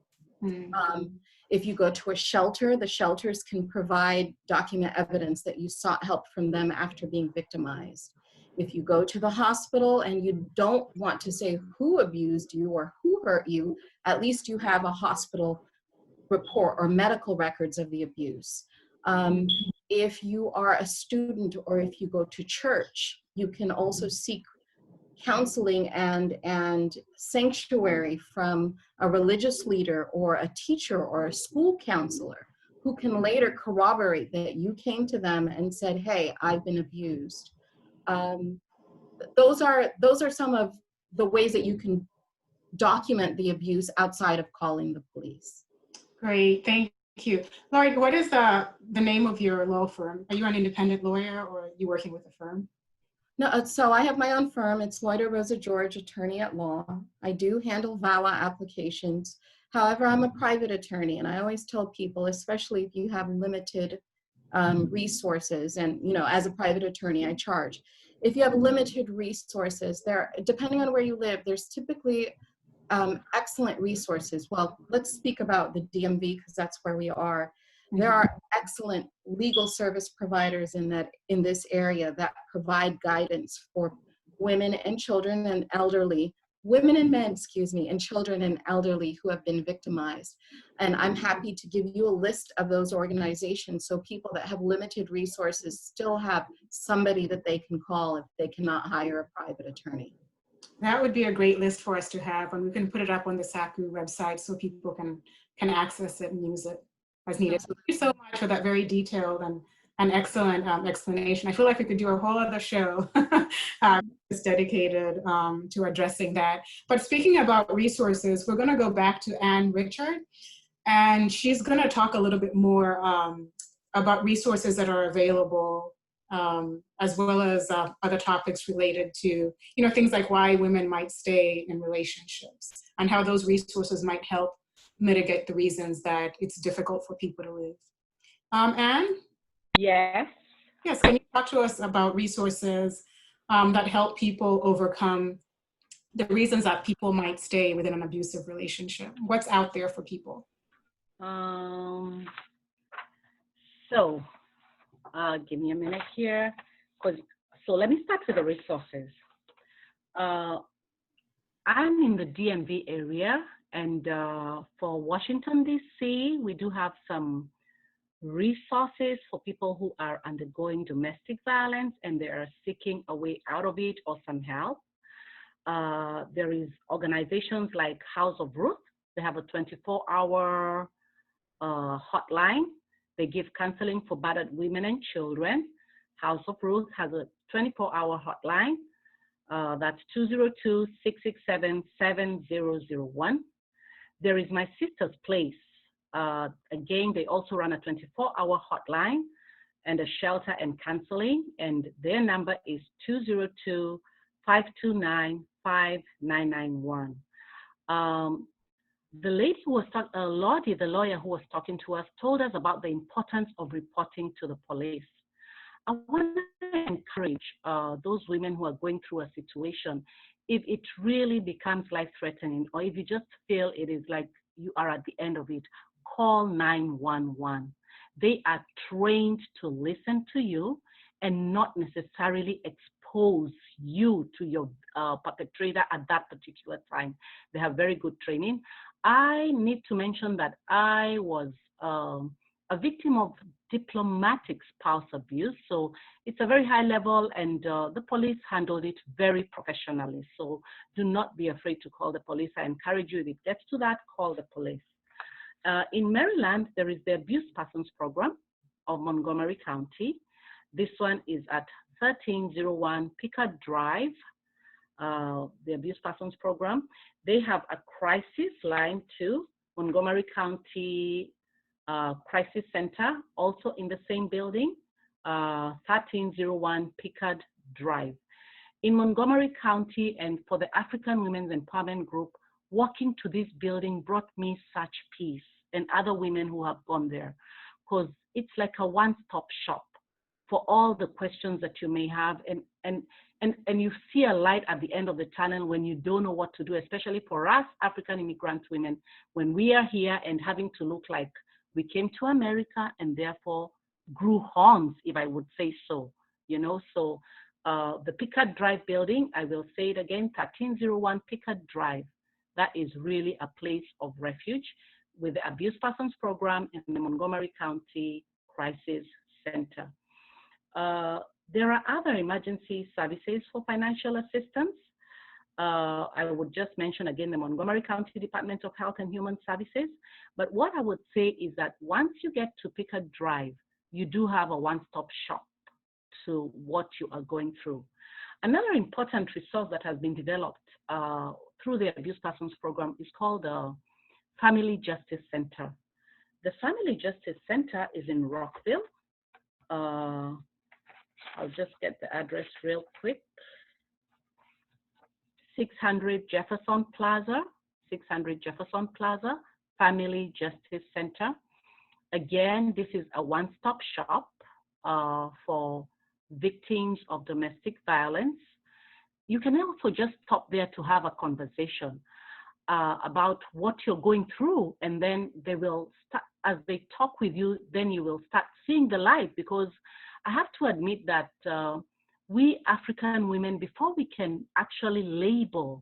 If you go to a shelter, the shelters can provide document evidence that you sought help from them after being victimized. If you go to the hospital and you don't want to say who abused you or who hurt you, at least you have a hospital report or medical records of the abuse. If you are a student or if you go to church, you can also seek counseling and sanctuary from a religious leader or a teacher or a school counselor who can later corroborate that you came to them and said, hey, I've been abused. Those are some of the ways that you can document the abuse outside of calling the police. Great, thank you. Laurie, what is the name of your law firm? Are you an independent lawyer or are you working with a firm? No, so I have my own firm. It's Loida Rosa George, attorney at law. I do handle VAWA applications. However, I'm a private attorney, and I always tell people, especially if you have limited resources, and as a private attorney, I charge. If you have limited resources, depending on where you live, there's typically excellent resources. Well, let's speak about the DMV because that's where we are. There are excellent legal service providers in this area that provide guidance for women and children and elderly, women and men, and children and elderly who have been victimized. And I'm happy to give you a list of those organizations so people that have limited resources still have somebody that they can call if they cannot hire a private attorney. That would be a great list for us to have, and we can put it up on the SACU website so people can access it and use it as needed. So thank you so much for that very detailed and excellent explanation. I feel like we could do a whole other show just dedicated to addressing that. But speaking about resources, we're going to go back to Anne Richard, and she's going to talk a little bit more about resources that are available, as well as other topics related to things like why women might stay in relationships and how those resources might help mitigate the reasons that it's difficult for people to live. Anne? Yes. Yes, can you talk to us about resources that help people overcome the reasons that people might stay within an abusive relationship? What's out there for people? So give me a minute here. So let me start with the resources. I'm in the DMV area, and for Washington, D.C., we do have some resources for people who are undergoing domestic violence and they are seeking a way out of it or some help. There is organizations like House of Ruth. They have a 24-hour hotline. They give counseling for battered women and children. House of Ruth has a 24-hour hotline. That's 202-667-7001. There is My Sister's Place. Again, they also run a 24-hour hotline and a shelter and counseling, and their number is 202-529-5991. The lady who was Lottie, the lawyer who was talking to us, told us about the importance of reporting to the police. I want to encourage those women who are going through a situation, if it really becomes life-threatening, or if you just feel it is like you are at the end of it, call 911. They are trained to listen to you and not necessarily expose you to your perpetrator at that particular time. They have very good training. I need to mention that I was a victim of diplomatic spouse abuse. So it's a very high level, and the police handled it very professionally. So do not be afraid to call the police. I encourage you, if it gets to that, call the police. In Maryland, there is the Abuse Persons Program of Montgomery County. This one is at 1301 Pickard Drive, the Abuse Persons Program. They have a crisis line too, Montgomery County Crisis Center, also in the same building, 1301 Pickard Drive. In Montgomery County, and for the African Women's Empowerment Group, walking to this building brought me such peace, and other women who have gone there, because it's like a one-stop shop for all the questions that you may have, and you see a light at the end of the tunnel when you don't know what to do, especially for us African immigrant women, when we are here and having to look like we came to America and therefore grew horns, if I would say so, you know. So the Pickard Drive building, I will say it again, 1301 Pickard Drive, that is really a place of refuge with the Abuse Persons Program in the Montgomery County Crisis Center. There are other emergency services for financial assistance. I would just mention again the Montgomery County Department of Health and Human Services. But what I would say is that once you get to Pickard Drive, you do have a one-stop shop to what you are going through. Another important resource that has been developed through the Abuse Persons Program is called the Family Justice Center. The Family Justice Center is in Rockville. I'll just get the address real quick. 600 Jefferson Plaza, 600 Jefferson Plaza, Family Justice Center. Again, this is a one-stop shop for victims of domestic violence. You can also just stop there to have a conversation about what you're going through, and then they will start, as they talk with you, then you will start seeing the light, because I have to admit that we African women, before we can actually label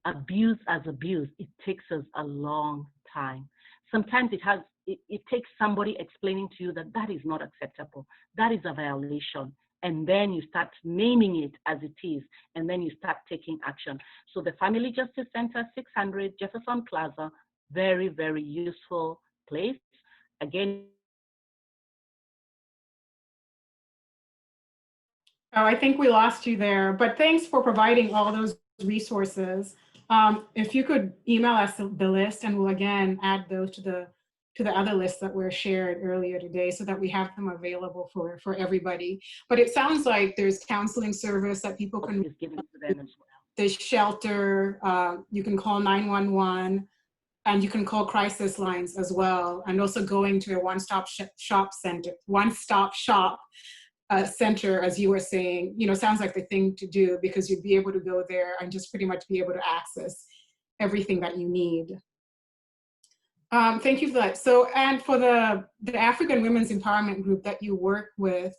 abuse as abuse, it takes us a long time. Sometimes it takes somebody explaining to you that that is not acceptable, that is a violation, and then you start naming it as it is, and then you start taking action. So the Family Justice Center, 600 Jefferson Plaza, very, very useful place. Again, Oh, I think we lost you there, but thanks for providing all those resources. If you could email us the list, and we'll again add those to the other lists that were shared earlier today, so that we have them available for everybody. But it sounds like there's counseling service that people can is given to them as well. There's shelter, you can call 911, and you can call crisis lines as well, and also going to a one-stop shop center, as you were saying, you know, sounds like the thing to do, because you'd be able to go there and just pretty much be able to access everything that you need. Thank you for that. So, and for the African Women's Empowerment Group that you work with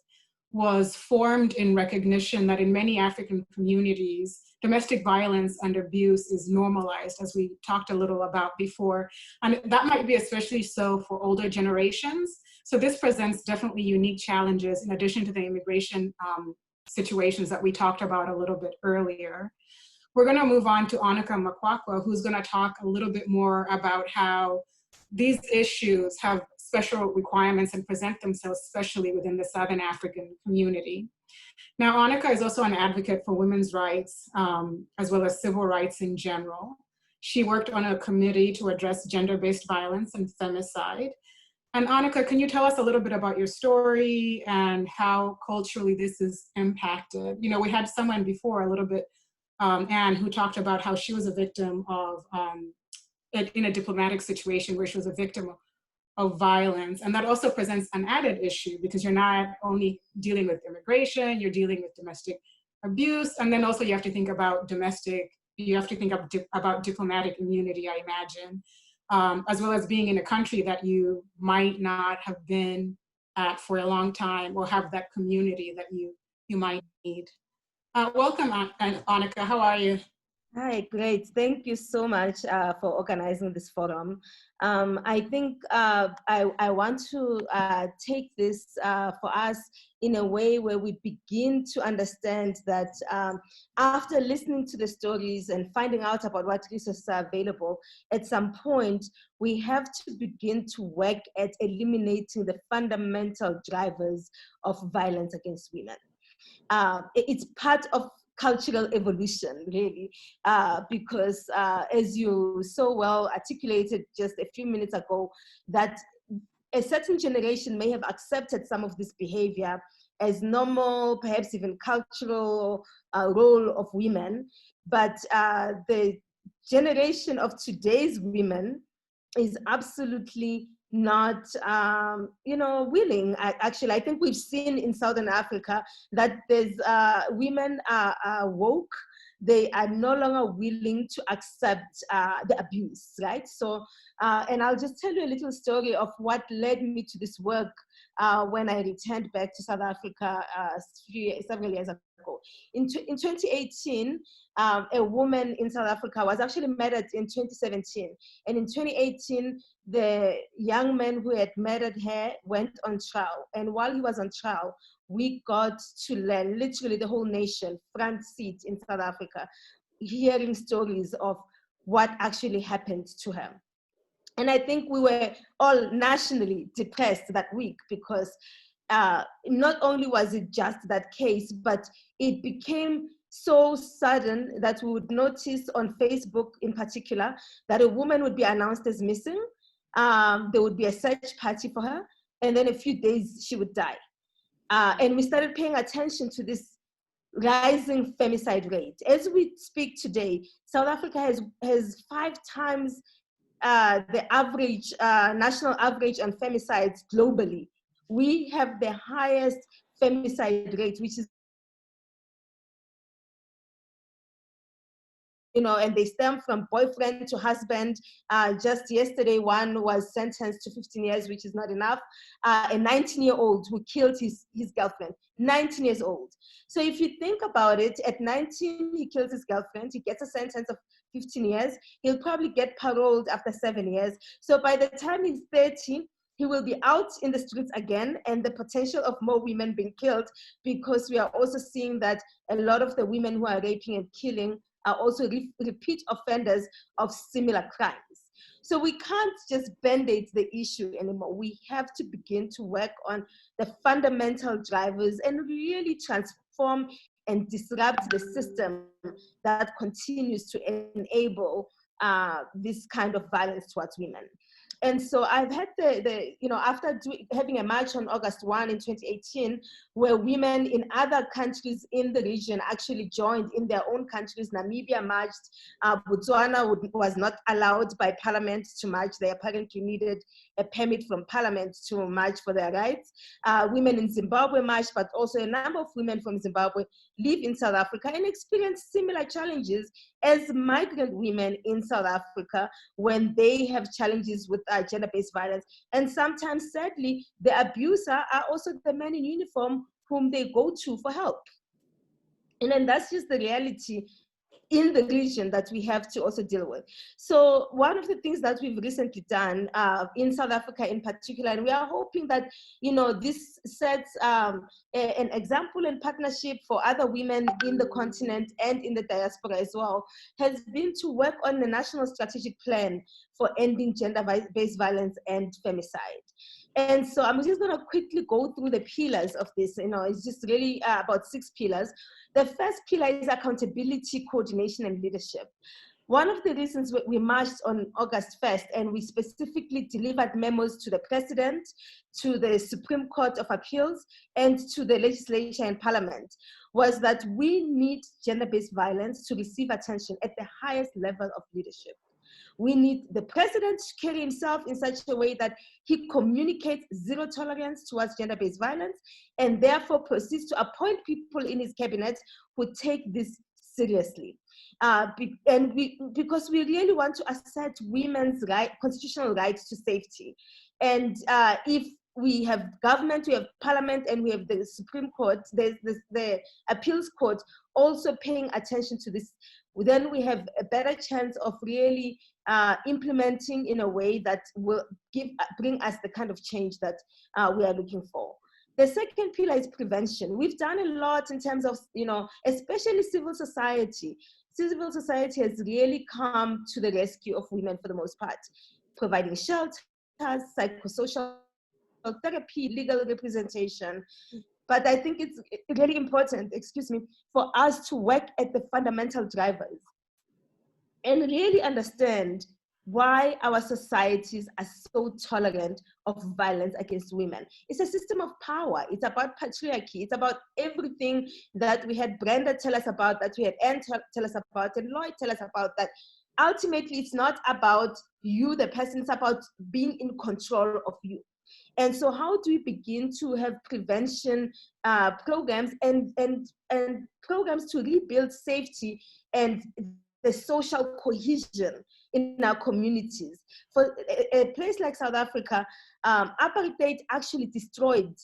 was formed in recognition that in many African communities, domestic violence and abuse is normalized, as we talked a little about before. And that might be especially so for older generations. So this presents definitely unique challenges in addition to the immigration situations that we talked about a little bit earlier. We're gonna move on to Annika Makwakwa, who's gonna talk a little bit more about how these issues have special requirements and present themselves especially within the Southern African community. Now, Annika is also an advocate for women's rights, as well as civil rights in general. She worked on a committee to address gender-based violence and femicide. And Annika, can you tell us a little bit about your story and how culturally this is impacted? You know, we had someone before a little bit, Anne, who talked about how she was a victim of, in a diplomatic situation where she was a victim of violence. And that also presents an added issue, because you're not only dealing with immigration, you're dealing with domestic abuse. And then also you have to think about about diplomatic immunity, I imagine. as well as being in a country that you might not have been at for a long time or have that community that you might need. Welcome, Annika. How are you? Hi, great. Thank you so much for organizing this forum. I think I want to take this for us in a way where we begin to understand that after listening to the stories and finding out about what resources are available, at some point, we have to begin to work at eliminating the fundamental drivers of violence against women. It's part of cultural evolution, really, because as you so well articulated just a few minutes ago, that a certain generation may have accepted some of this behavior as normal, perhaps even cultural role of women, but the generation of today's women is absolutely not, willing. Actually, I think we've seen in Southern Africa that there's women are woke. They are no longer willing to accept the abuse, right? So, and I'll just tell you a little story of what led me to this work when I returned back to South Africa several years ago. In 2018, a woman in South Africa was actually murdered in 2017. And in 2018, the young man who had murdered her went on trial. And while he was on trial, we got to learn, literally the whole nation, front seat in South Africa, hearing stories of what actually happened to her. And I think we were all nationally depressed that week because not only was it just that case, but it became so sudden that we would notice on Facebook in particular that a woman would be announced as missing. There would be a search party for her, and then a few days she would die. And we started paying attention to this rising femicide rate. As we speak today, South Africa has 5 times the average, national average on femicides globally. We have the highest femicide rate, which is, and they stem from boyfriend to husband. Just yesterday, one was sentenced to 15 years, which is not enough. A 19-year-old who killed his girlfriend, 19 years old. So if you think about it, at 19, he kills his girlfriend, he gets a sentence of 15 years, he'll probably get paroled after 7 years. So by the time he's 30, he will be out in the streets again, and the potential of more women being killed, because we are also seeing that a lot of the women who are raping and killing are also repeat offenders of similar crimes. So we can't just band-aid the issue anymore. We have to begin to work on the fundamental drivers and really transform and disrupt the system that continues to enable this kind of violence towards women. And so I've had after having a march on August 1 in 2018, where women in other countries in the region actually joined in their own countries. Namibia marched, Botswana was not allowed by parliament to march. They apparently needed a permit from parliament to march for their rights. Women in Zimbabwe marched, but also a number of women from Zimbabwe live in South Africa and experience similar challenges as migrant women in South Africa when they have challenges with gender-based violence. And sometimes, sadly, the abuser are also the men in uniform whom they go to for help. And then that's just the reality in the region that we have to also deal with. So one of the things that we've recently done in South Africa in particular, and we are hoping that, this sets an example and partnership for other women in the continent and in the diaspora as well, has been to work on the national strategic plan for ending gender-based violence and femicide. And so I'm just going to quickly go through the pillars of this. It's just really about 6 pillars. The first pillar is accountability, coordination, and leadership. One of the reasons we marched on August 1st, and we specifically delivered memos to the President, to the Supreme Court of Appeals, and to the legislature and Parliament, was that we need gender-based violence to receive attention at the highest level of leadership. We need the President to carry himself in such a way that he communicates zero tolerance towards gender-based violence, and therefore proceeds to appoint people in his cabinet who take this seriously. Because we really want to assert women's constitutional rights to safety. And if we have government, we have parliament, and we have the Supreme Court, there's the appeals court also paying attention to this, then we have a better chance of really implementing in a way that will bring us the kind of change that we are looking for. The second pillar is prevention. We've done a lot in terms of, especially civil society. Civil society has really come to the rescue of women for the most part, providing shelters, psychosocial therapy, legal representation. But I think it's really important, for us to work at the fundamental drivers and really understand why our societies are so tolerant of violence against women. It's a system of power. It's about patriarchy. It's about everything that we had Brenda tell us about, that we had Anne tell us about, and Lloyd tell us about, that ultimately it's not about you, the person, it's about being in control of you. And so how do we begin to have prevention programs and programs to rebuild safety and the social cohesion in our communities? For a place like South Africa, apartheid actually destroyed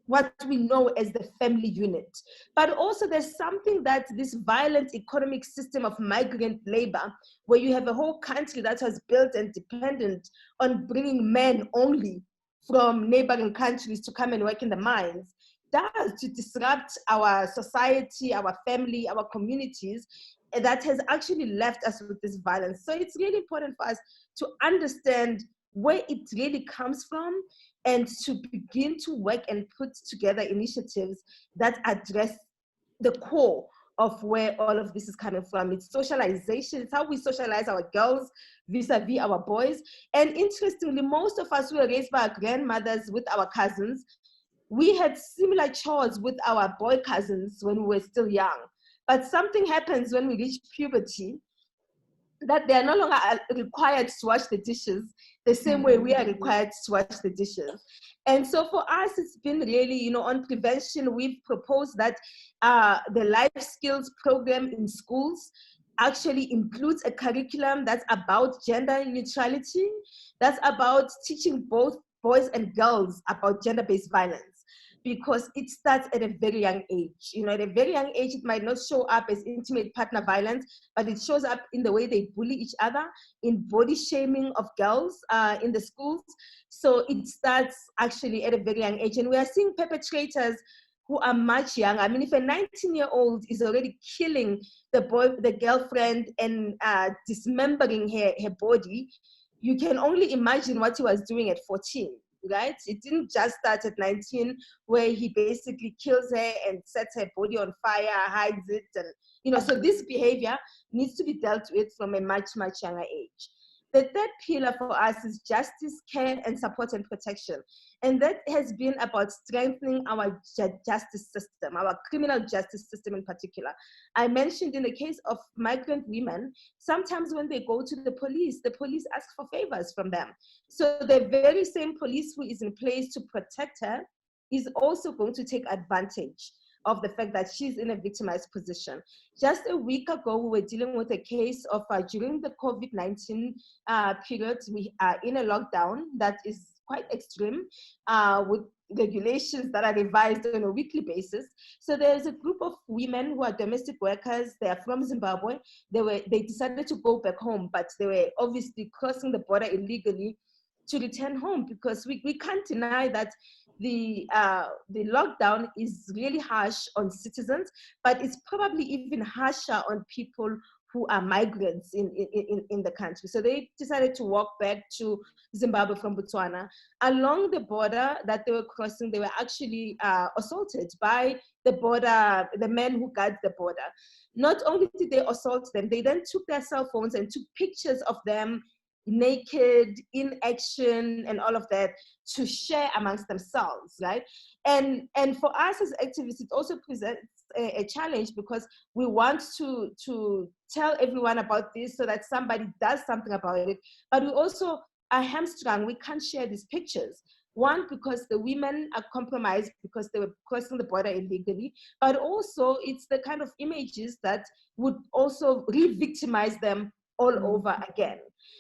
what we know as the family unit. But also there's something that this violent economic system of migrant labor, where you have a whole country that has built and dependent on bringing men only from neighboring countries to come and work in the mines, does to disrupt our society, our family, our communities, that has actually left us with this violence. So it's really important for us to understand where it really comes from and to begin to work and put together initiatives that address the core of where all of this is coming from. It's socialization. It's how we socialize our girls vis-a-vis our boys. And interestingly, most of us were raised by our grandmothers with our cousins. We had similar chores with our boy cousins when we were still young. But something happens when we reach puberty, that they are no longer required to wash the dishes the same way we are required to wash the dishes. And so for us, it's been really, on prevention, we've proposed that the life skills program in schools actually includes a curriculum that's about gender neutrality, that's about teaching both boys and girls about gender-based violence, because it starts at a very young age. At a very young age, it might not show up as intimate partner violence, but it shows up in the way they bully each other, in body shaming of girls in the schools. So it starts actually at a very young age. And we are seeing perpetrators who are much younger. I mean, if a 19-year-old is already killing the girlfriend and dismembering her body, you can only imagine what he was doing at 14. Right? It didn't just start at 19, where he basically kills her and sets her body on fire, hides it, and so this behavior needs to be dealt with from a much, much younger age. The third pillar for us is justice, care, and support and protection. And that has been about strengthening our justice system, our criminal justice system in particular. I mentioned in the case of migrant women, sometimes when they go to the police ask for favors from them. So the very same police who is in place to protect her is also going to take advantage of the fact that she's in a victimized position. Just a week ago, we were dealing with a case of during the COVID-19 period, we are in a lockdown that is quite extreme with regulations that are revised on a weekly basis. So there's a group of women who are domestic workers. They are from Zimbabwe. They decided to go back home, but they were obviously crossing the border illegally to return home, because we can't deny that the lockdown is really harsh on citizens, but it's probably even harsher on people who are migrants in the country. So they decided to walk back to Zimbabwe from Botswana. Along the border that they were crossing, they were actually assaulted by the men who guard the border. Not only did they assault them, they then took their cell phones and took pictures of them naked, in action, and all of that to share amongst themselves, right? And for us as activists, it also presents a challenge, because we want to tell everyone about this so that somebody does something about it, but we also are hamstrung. We can't share these pictures. One, because the women are compromised because they were crossing the border illegally, but also it's the kind of images that would also re-victimize them all over again.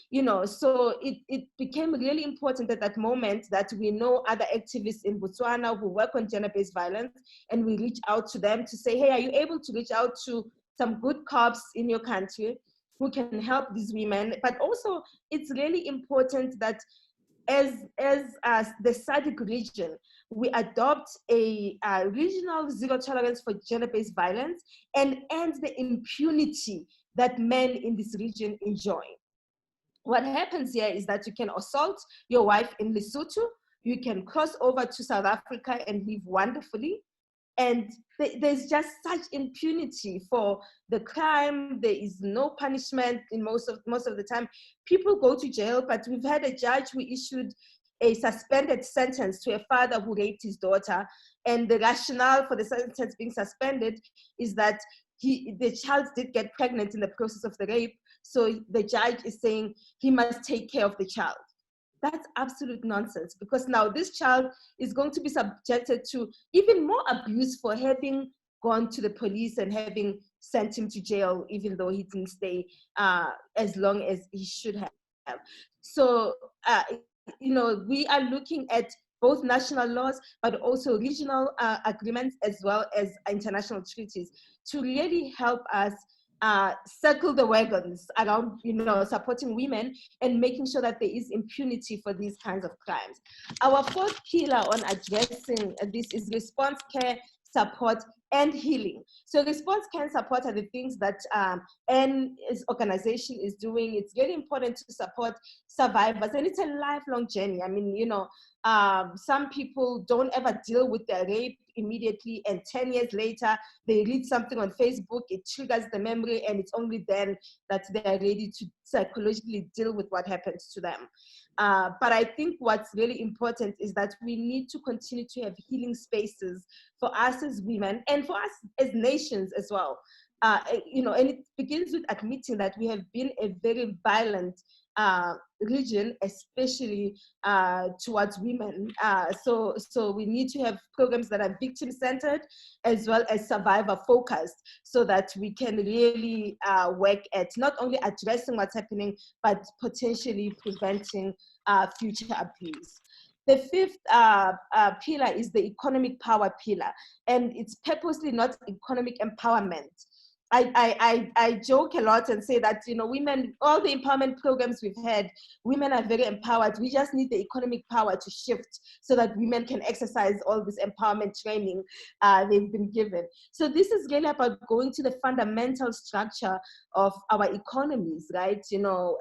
You know, so it became really important at that moment that we know other activists in Botswana who work on gender-based violence, and we reach out to them to say, hey, are you able to reach out to some good cops in your country who can help these women? But also, it's really important that as the SADC region, we adopt a regional zero tolerance for gender-based violence and end the impunity that men in this region enjoy. What happens here is that you can assault your wife in Lesotho, you can cross over to South Africa and live wonderfully, and there's just such impunity for the crime. There is no punishment in most of the time. People go to jail, but we've had a judge who issued a suspended sentence to a father who raped his daughter, and the rationale for the sentence being suspended is that the child did get pregnant in the process of the rape, so the judge is saying he must take care of the child. That's absolute nonsense, because now this child is going to be subjected to even more abuse for having gone to the police and having sent him to jail, even though he didn't stay as long as he should have. So, you know, we are looking at both national laws, but also regional agreements, as well as international treaties, to really help us circle the wagons around, you know, supporting women and making sure that there is impunity for these kinds of crimes. Our fourth pillar on addressing this is response care, support, and healing. So response care and support are the things that Anne's organization is doing. It's very important to support survivors, and it's a lifelong journey. I mean, you know, some people don't ever deal with their rape immediately, and 10 years later, they read something on Facebook, it triggers the memory, and it's only then that they are ready to psychologically deal with what happened to them. But I think what's really important is that we need to continue to have healing spaces for us as women and for us as nations as well. You know, and it begins with admitting that we have been a very violent region, especially towards women. So we need to have programs that are victim-centered as well as survivor-focused, so that we can really work at not only addressing what's happening, but potentially preventing future abuse. The fifth pillar is the economic power pillar, and it's purposely not economic empowerment. I joke a lot and say that, you know, women, all the empowerment programs we've had, women are very empowered. We just need the economic power to shift so that women can exercise all this empowerment training they've been given. So this is really about going to the fundamental structure of our economies, right? You know,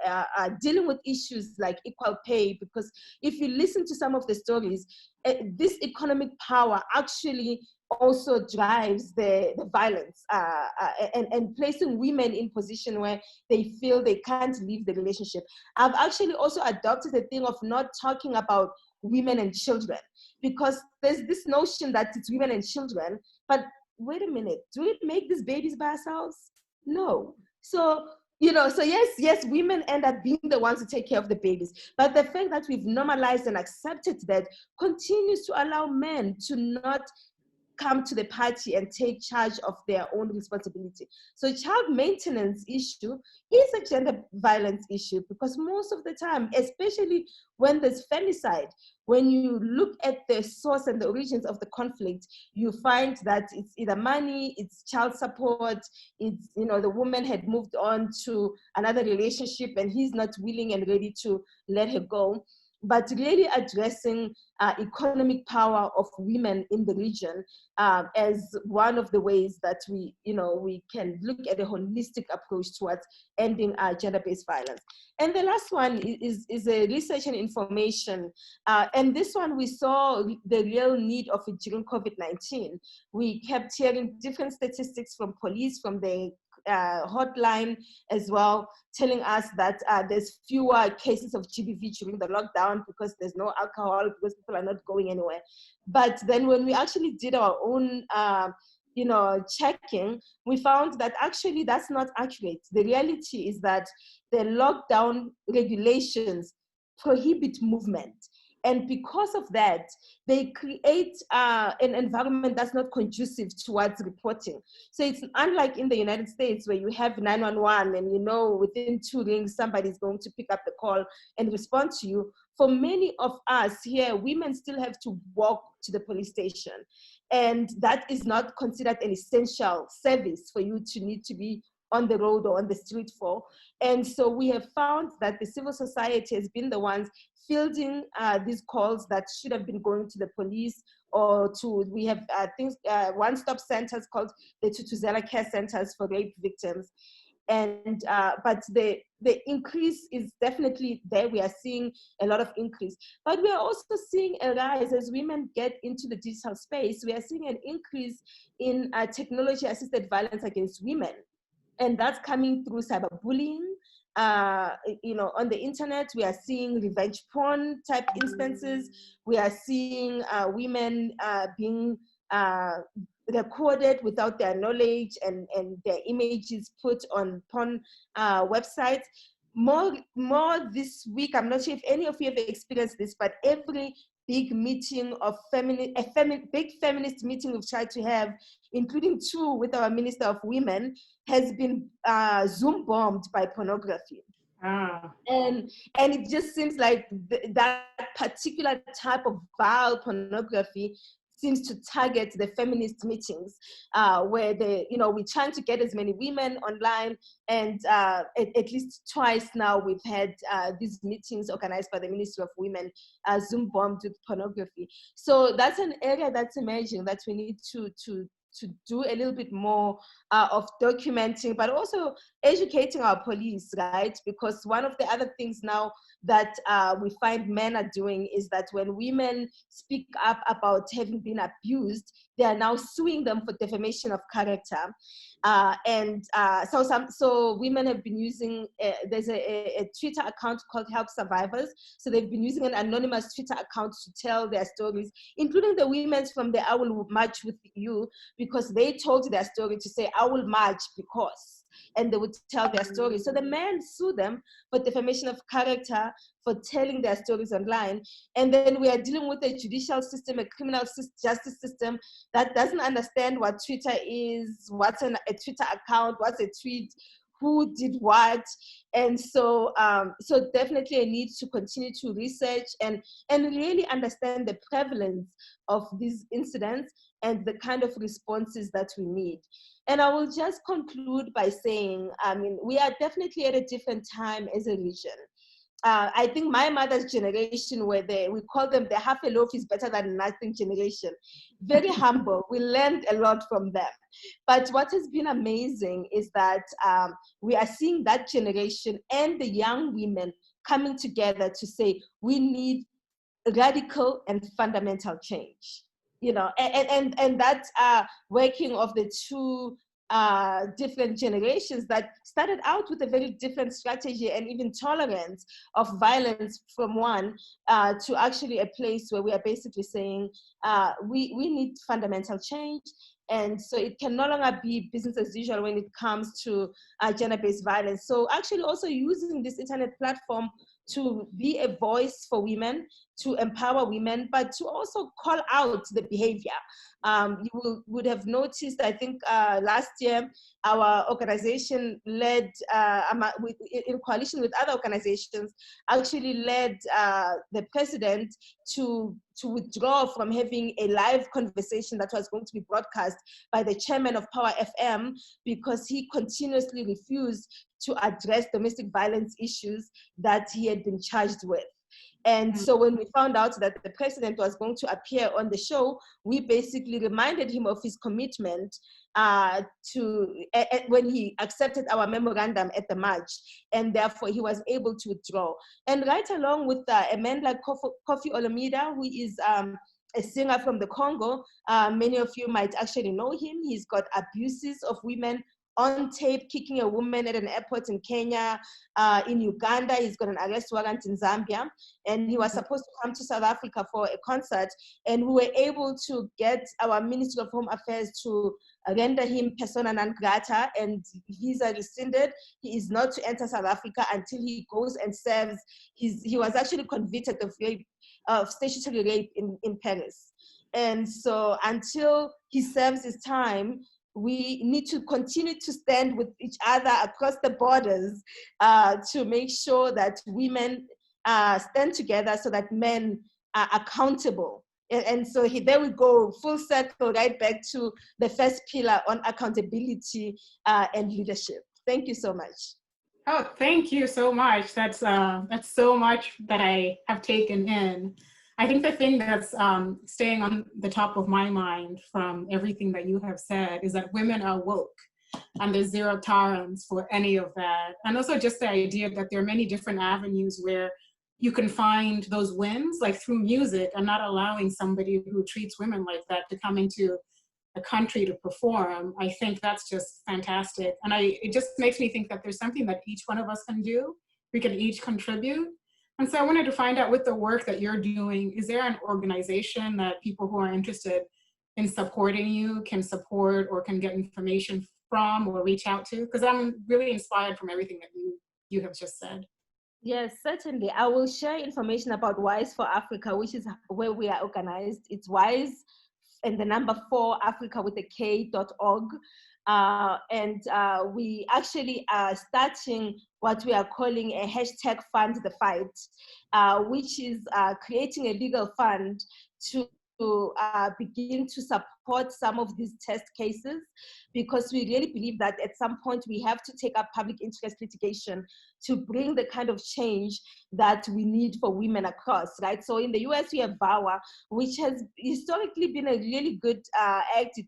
dealing with issues like equal pay, because if you listen to some of the stories, this economic power actually also drives the violence and placing women in position where they feel they can't leave the relationship. I've actually also adopted the thing of not talking about women and children, because there's this notion that it's women and children, but wait a minute, do we make these babies by ourselves? No. So, you know, so yes, women end up being the ones who take care of the babies. But the fact that we've normalized and accepted that continues to allow men to not come to the party and take charge of their own responsibility. So child maintenance issue is a gender violence issue, because most of the time, especially when there's femicide, when you look at the source and the origins of the conflict, you find that it's either money, it's child support, it's, you know, the woman had moved on to another relationship and he's not willing and ready to let her go. But really addressing economic power of women in the region as one of the ways that we can look at a holistic approach towards ending gender-based violence. And the last one is a research and information. And this one, we saw the real need of it during COVID-19. We kept hearing different statistics from police, from the hotline as well, telling us that there's fewer cases of GBV during the lockdown because there's no alcohol, because people are not going anywhere. But then when we actually did our own checking, we found that actually that's not accurate. The reality is that the lockdown regulations prohibit movement. And because of that, they create an environment that's not conducive towards reporting. So it's unlike in the United States where you have 911 and you know within 2 rings somebody's going to pick up the call and respond to you. For many of us here, women still have to walk to the police station. And that is not considered an essential service for you to need to be on the road or on the street for. And so we have found that the civil society has been the ones fielding these calls that should have been going to the police or to, we have one-stop centers called the Tutuzela Care Centers for rape victims. And but the increase is definitely there. We are seeing a lot of increase, but we are also seeing a rise as women get into the digital space. We are seeing an increase in technology-assisted violence against women. And that's coming through cyberbullying. On the internet, we are seeing revenge porn type instances. We are seeing women being recorded without their knowledge and their images put on porn websites. More this week, I'm not sure if any of you have experienced this, but every big meeting of big feminist meeting we've tried to have, including 2 with our Minister of Women, has been Zoom bombed by pornography. And it just seems like that particular type of vile pornography seems to target the feminist meetings where we're trying to get as many women online, and at least twice now we've had these meetings organized by the Ministry of Women Zoom bombed with pornography. So that's an area that's emerging that we need to do a little bit more of documenting, but also educating our police, right? Because one of the other things now that we find men are doing is that when women speak up about having been abused, they are now suing them for defamation of character. So women have been using, there's a Twitter account called Help Survivors. So they've been using an anonymous Twitter account to tell their stories, including the women from the I Will March With You, because they told their story to say, I will march because, and they would tell their story. So the men sue them for defamation of character for telling their stories online. And then we are dealing with a judicial system, a criminal justice system that doesn't understand what Twitter is, what's a Twitter account, what's a tweet, who did what. And so so definitely a need to continue to research and really understand the prevalence of these incidents and the kind of responses that we need. And I will just conclude by saying, we are definitely at a different time as a region. I think my mother's generation were there, we call them the half a loaf is better than nothing generation. Very humble, we learned a lot from them. But what has been amazing is that we are seeing that generation and the young women coming together to say, we need radical and fundamental change. And that working of the 2 different generations that started out with a very different strategy and even tolerance of violence from one to actually a place where we are basically saying we need fundamental change. And so it can no longer be business as usual when it comes to gender-based violence. So actually also using this internet platform to be a voice for women, to empower women, but to also call out the behavior. You would have noticed, I think last year, our organization led, in coalition with other organizations, actually led the president to withdraw from having a live conversation that was going to be broadcast by the chairman of Power FM, because he continuously refused to address domestic violence issues that he had been charged with. And so when we found out that the president was going to appear on the show, we basically reminded him of his commitment when he accepted our memorandum at the march, and therefore he was able to withdraw. And right along with a man like Kofi Olomida, who is a singer from the Congo, many of you might actually know him. He's got abuses of women on tape kicking a woman at an airport in Kenya. In Uganda, he's got an arrest warrant in Zambia, and he was supposed to come to South Africa for a concert, and we were able to get our Ministry of Home Affairs to render him persona non grata and visa rescinded. He is not to enter South Africa until he goes and serves. He was actually convicted of rape, of statutory rape in Paris. And so until he serves his time, we need to continue to stand with each other across the borders to make sure that women stand together so that men are accountable. And so there we go, full circle, right back to the first pillar on accountability and leadership. Thank you so much. Oh, thank you so much. That's so much that I have taken in. I think the thing that's staying on the top of my mind from everything that you have said is that women are woke and there's zero tolerance for any of that. And also just the idea that there are many different avenues where you can find those wins, like through music, and not allowing somebody who treats women like that to come into a country to perform. I think that's just fantastic. And it just makes me think that there's something that each one of us can do. We can each contribute. And so I wanted to find out, with the work that you're doing, is there an organization that people who are interested in supporting you can support or can get information from or reach out to? Because I'm really inspired from everything that you have just said. Yes, certainly. I will share information about Wise for Africa, which is where we are organized. It's Wise and the number 4 Africa with a K.org. We actually are starting what we are calling a hashtag Fund the Fight, which is creating a legal fund to begin to support some of these test cases, because we really believe that at some point we have to take up public interest litigation to bring the kind of change that we need for women across, right? So in the US, we have VAWA, which has historically been a really good act.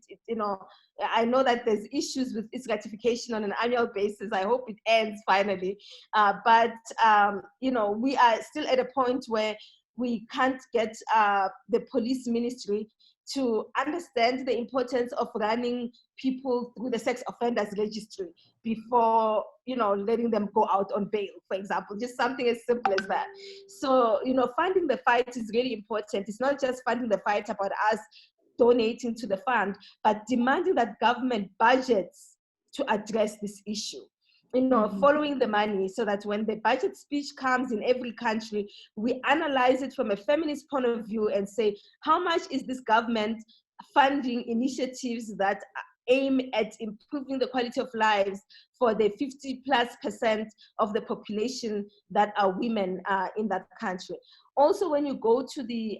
I know that there's issues with its ratification on an annual basis. I hope it ends finally. But we are still at a point where we can't get the police ministry to understand the importance of running people through the sex offenders registry before, letting them go out on bail, for example, just something as simple as that. So, funding the fight is really important. It's not just funding the fight about us donating to the fund, but demanding that government budgets to address this issue. Following the money, so that when the budget speech comes in every country, we analyze it from a feminist point of view and say, how much is this government funding initiatives that aim at improving the quality of lives for the 50+% of the population that are women in that country. Also, when you go to the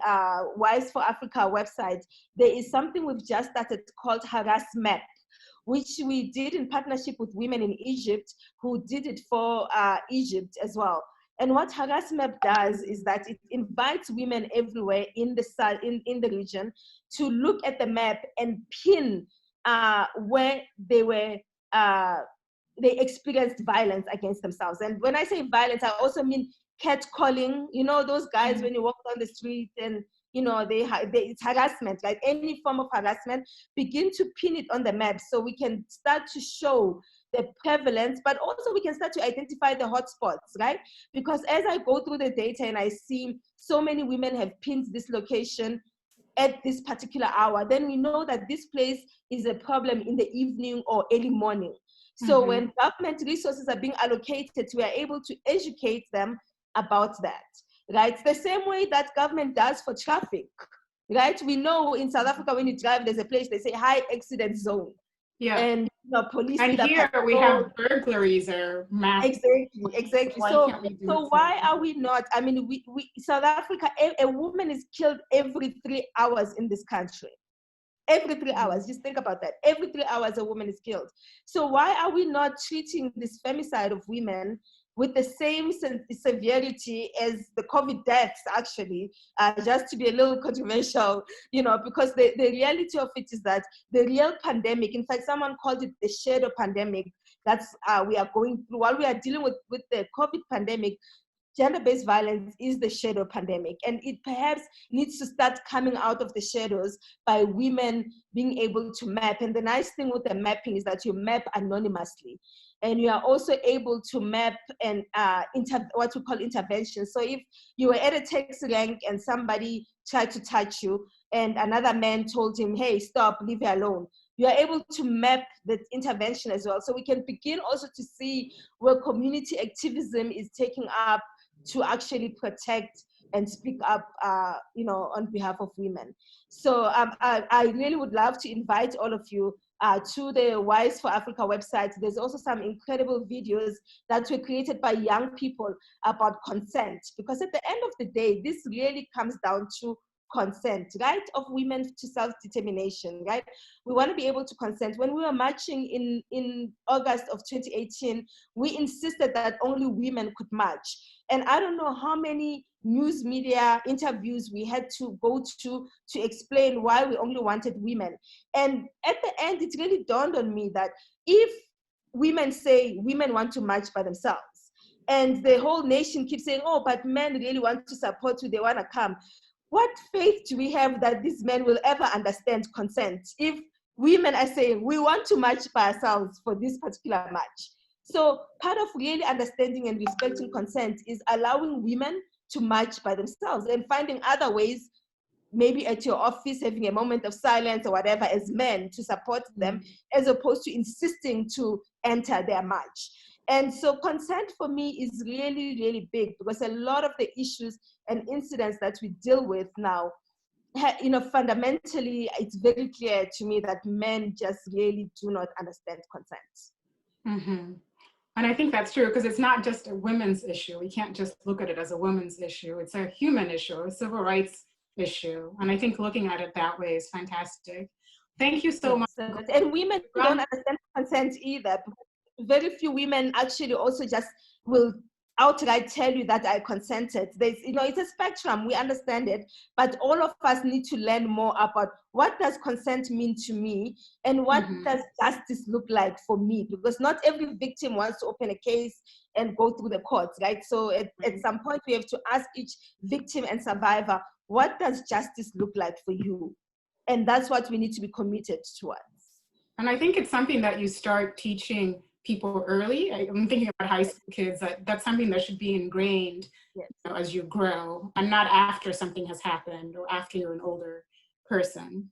Wise for Africa website, there is something we've just started called Harass Map, which we did in partnership with women in Egypt, who did it for Egypt as well. And what Harass Map does is that it invites women everywhere in the region to look at the map and pin where they experienced violence against themselves. And when I say violence, I also mean catcalling. Those guys when you walk down the street and it's harassment, like any form of harassment. Begin to pin it on the map so we can start to show the prevalence, but also we can start to identify the hotspots, right? Because as I go through the data and I see so many women have pinned this location at this particular hour, then we know that this place is a problem in the evening or early morning. So when government resources are being allocated, we are able to educate them about that, right? It's the same way that government does for traffic, right? We know in South Africa, when you drive, there's a place they say high accident zone. Yeah. And police. And here we have burglaries or mass. Exactly. So why are we not? I mean, we South Africa, a woman is killed every 3 hours in this country. Every 3 hours, just think about that. Every 3 hours, a woman is killed. So why are we not treating this femicide of women with the same severity as the COVID deaths, actually, just to be a little controversial, because the reality of it is that the real pandemic, in fact, someone called it the shadow pandemic, that's we are going through. While we are dealing with the COVID pandemic, gender-based violence is the shadow pandemic, and it perhaps needs to start coming out of the shadows by women being able to map. And the nice thing with the mapping is that you map anonymously, and you are also able to map and what we call intervention. So if you were at a taxi rank and somebody tried to touch you, and another man told him, hey, stop, leave her alone, you are able to map the intervention as well. So we can begin also to see where community activism is taking up to actually protect and speak up, on behalf of women. So I really would love to invite all of you to the Wise for Africa website. There's also some incredible videos that were created by young people about consent, because at the end of the day, this really comes down to consent, right, of women to self-determination, right? We want to be able to consent. When we were marching in August of 2018, we insisted that only women could march. And I don't know how many news media interviews we had to go to explain why we only wanted women. And at the end, it really dawned on me that if women say women want to march by themselves, and the whole nation keeps saying, oh, but men really want to support you, they want to come, what faith do we have that these men will ever understand consent if women are saying we want to march by ourselves for this particular march? So part of really understanding and respecting consent is allowing women to march by themselves and finding other ways, maybe at your office, having a moment of silence or whatever as men to support them, as opposed to insisting to enter their march. And so consent for me is really, really big, because a lot of the issues and incidents that we deal with now, fundamentally, it's very clear to me that men just really do not understand consent. Mm-hmm. And I think that's true, because it's not just a women's issue. We can't just look at it as a women's issue. It's a human issue, a civil rights issue. And I think looking at it that way is fantastic. Thank you so much. And women don't understand consent either. Very few women actually also just will outright tell you that I consented. It's a spectrum, we understand it, but all of us need to learn more about what does consent mean to me, and what does justice look like for me, because not every victim wants to open a case and go through the courts, right? So at some point we have to ask each victim and survivor, what does justice look like for you? And that's what we need to be committed towards. And I think it's something that you start teaching people early. I'm thinking about high school kids, that's something that should be ingrained as you grow, and not after something has happened or after you're an older person.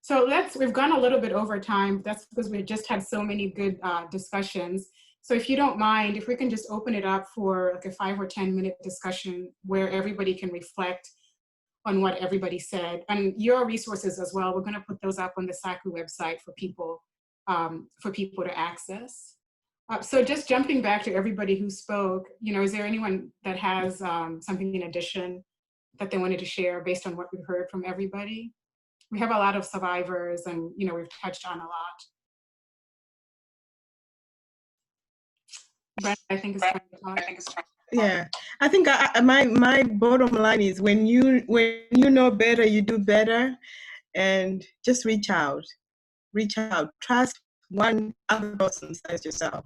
So we've gone a little bit over time. That's because we just had so many good discussions. So if you don't mind, if we can just open it up for like a 5 or 10 minute discussion where everybody can reflect on what everybody said, and your resources as well. We're going to put those up on the SACU website for people to access. So just jumping back to everybody who spoke, is there anyone that has something in addition that they wanted to share based on what we heard from everybody? We have a lot of survivors, and we've touched on a lot. Brenda, I think is trying to talk. Yeah, I think my bottom line is when you know better, you do better, and just reach out, trust one other person besides yourself.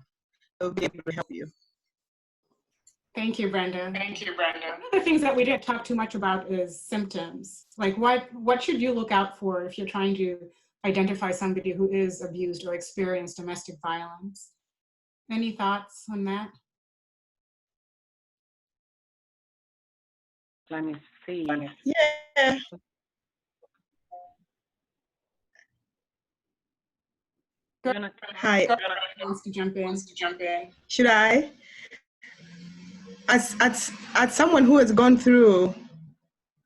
They'll be able to help you. Thank you, Brenda. One of the things that we didn't talk too much about is symptoms. Like what should you look out for if you're trying to identify somebody who is abused or experienced domestic violence? Any thoughts on that? Let me see. Yeah. Hi. Wants to jump in. Should I? As someone who has gone through,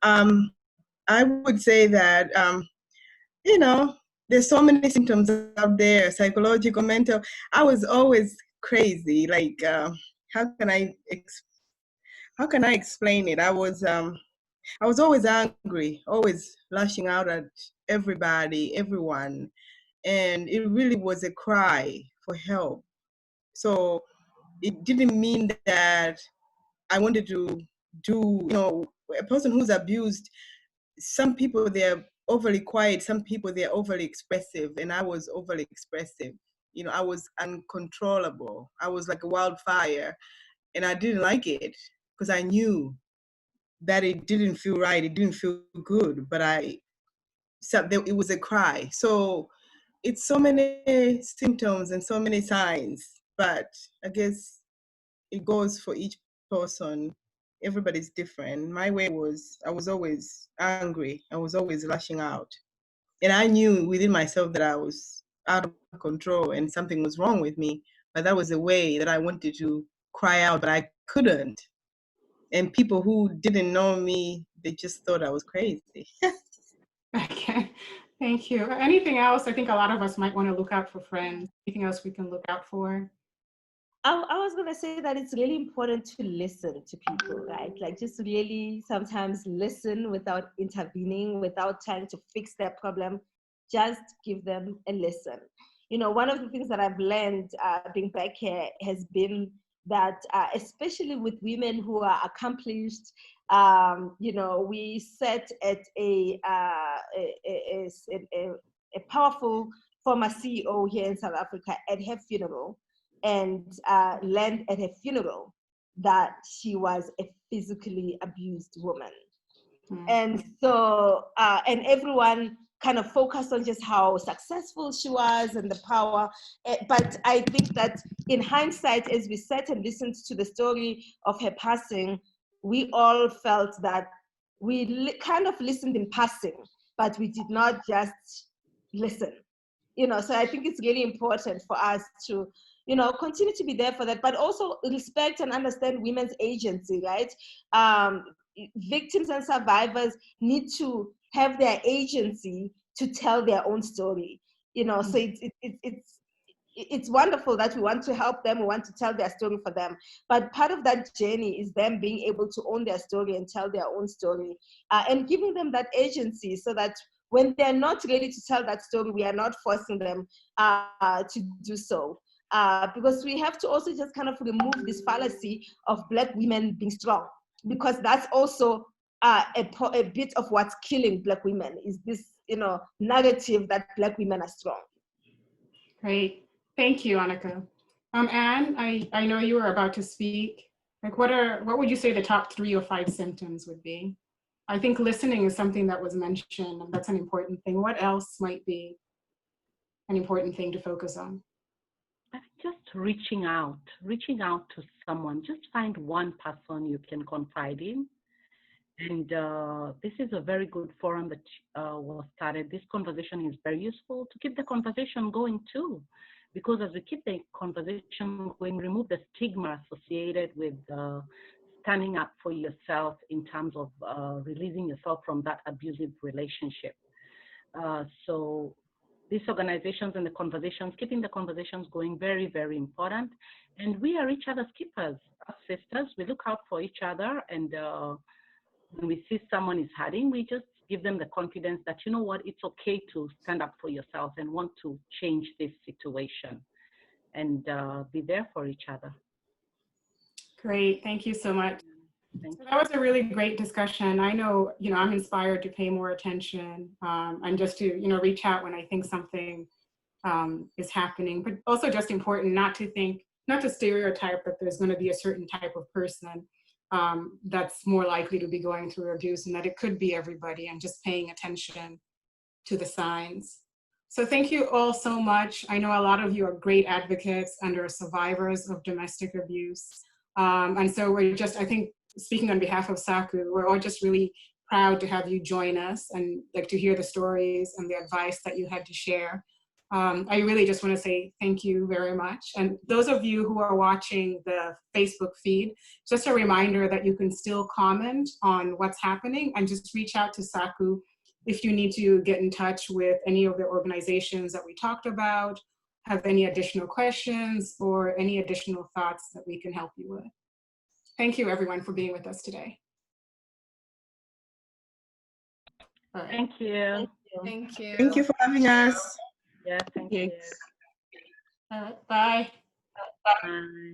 I would say that there's so many symptoms out there, psychological, mental. I was always crazy. Like, how can I explain it? I was always angry, always lashing out at everybody, everyone. And it really was a cry for help. So it didn't mean that I wanted to do, a person who's abused, some people they're overly quiet, some people they're overly expressive, and I was overly expressive. I was uncontrollable. I was like a wildfire, and I didn't like it. because I knew that it didn't feel right. It didn't feel good, but it was a cry. So it's so many symptoms and so many signs, but I guess it goes for each person. Everybody's different. My way was, I was always angry. I was always lashing out. And I knew within myself that I was out of control and something was wrong with me. But that was a way that I wanted to cry out, but I couldn't. And people who didn't know me, they just thought I was crazy. Okay, thank you. Anything else? I think a lot of us might want to look out for friends. Anything else we can look out for? I was going to say that it's really important to listen to people, right? Like just really sometimes listen without intervening, without trying to fix their problem. Just give them a listen. You know, one of the things that I've learned being back here has been that, especially with women who are accomplished, you know, we sat at a powerful former CEO here in South Africa at her funeral, and learned at her funeral that she was a physically abused woman. And so, and everyone kind of focused on just how successful she was and the power. But I think that in hindsight, as we sat and listened to the story of her passing, we all felt that we kind of listened in passing, but we did not just listen. You know, so I think it's really important for us to, you know, continue to be there for that, but also respect and understand women's agency, right? Victims and survivors need to have their agency to tell their own story. You know, so it's wonderful that we want to help them, we want to tell their story for them. But part of that journey is them being able to own their story and tell their own story, and giving them that agency so that when they're not ready to tell that story, we are not forcing them to do so. Because we have to also just kind of remove this fallacy of Black women being strong, because that's also a bit of what's killing Black women, is this, you know, narrative that Black women are strong. Great. Thank you, Annika. Anne, I know you were about to speak. Like, what would you say the top 3 or 5 symptoms would be? I think listening is something that was mentioned, and that's an important thing. What else might be an important thing to focus on? I think just reaching out to someone. Just find one person you can confide in. And this is a very good forum that was started. This conversation is very useful to keep the conversation going too, because as we keep the conversation going, remove the stigma associated with standing up for yourself in terms of releasing yourself from that abusive relationship. So these organizations and the conversations, keeping the conversations going, very, very important. And we are each other's keepers. As sisters, we look out for each other, and when we see someone is hurting, we just give them the confidence that, you know what, it's okay to stand up for yourself and want to change this situation, and be there for each other. Great, thank you so much. Thank you. That was a really great discussion. I know, you know, I'm inspired to pay more attention and just to, you know, reach out when I think something is happening, but also just important not to stereotype that there's going to be a certain type of person that's more likely to be going through abuse, and that it could be everybody, and just paying attention to the signs. So thank you all so much. I know a lot of you are great advocates and are survivors of domestic abuse. And so we're just, I think, speaking on behalf of SACU, we're all just really proud to have you join us and like to hear the stories and the advice that you had to share. I really just want to say thank you very much. And those of you who are watching the Facebook feed, just a reminder that you can still comment on what's happening and just reach out to SACU if you need to get in touch with any of the organizations that we talked about, have any additional questions or any additional thoughts that we can help you with. Thank you everyone for being with us today. All right. Thank you. Thank you. Thank you for having us. Yeah, thank you. All right, bye. Bye.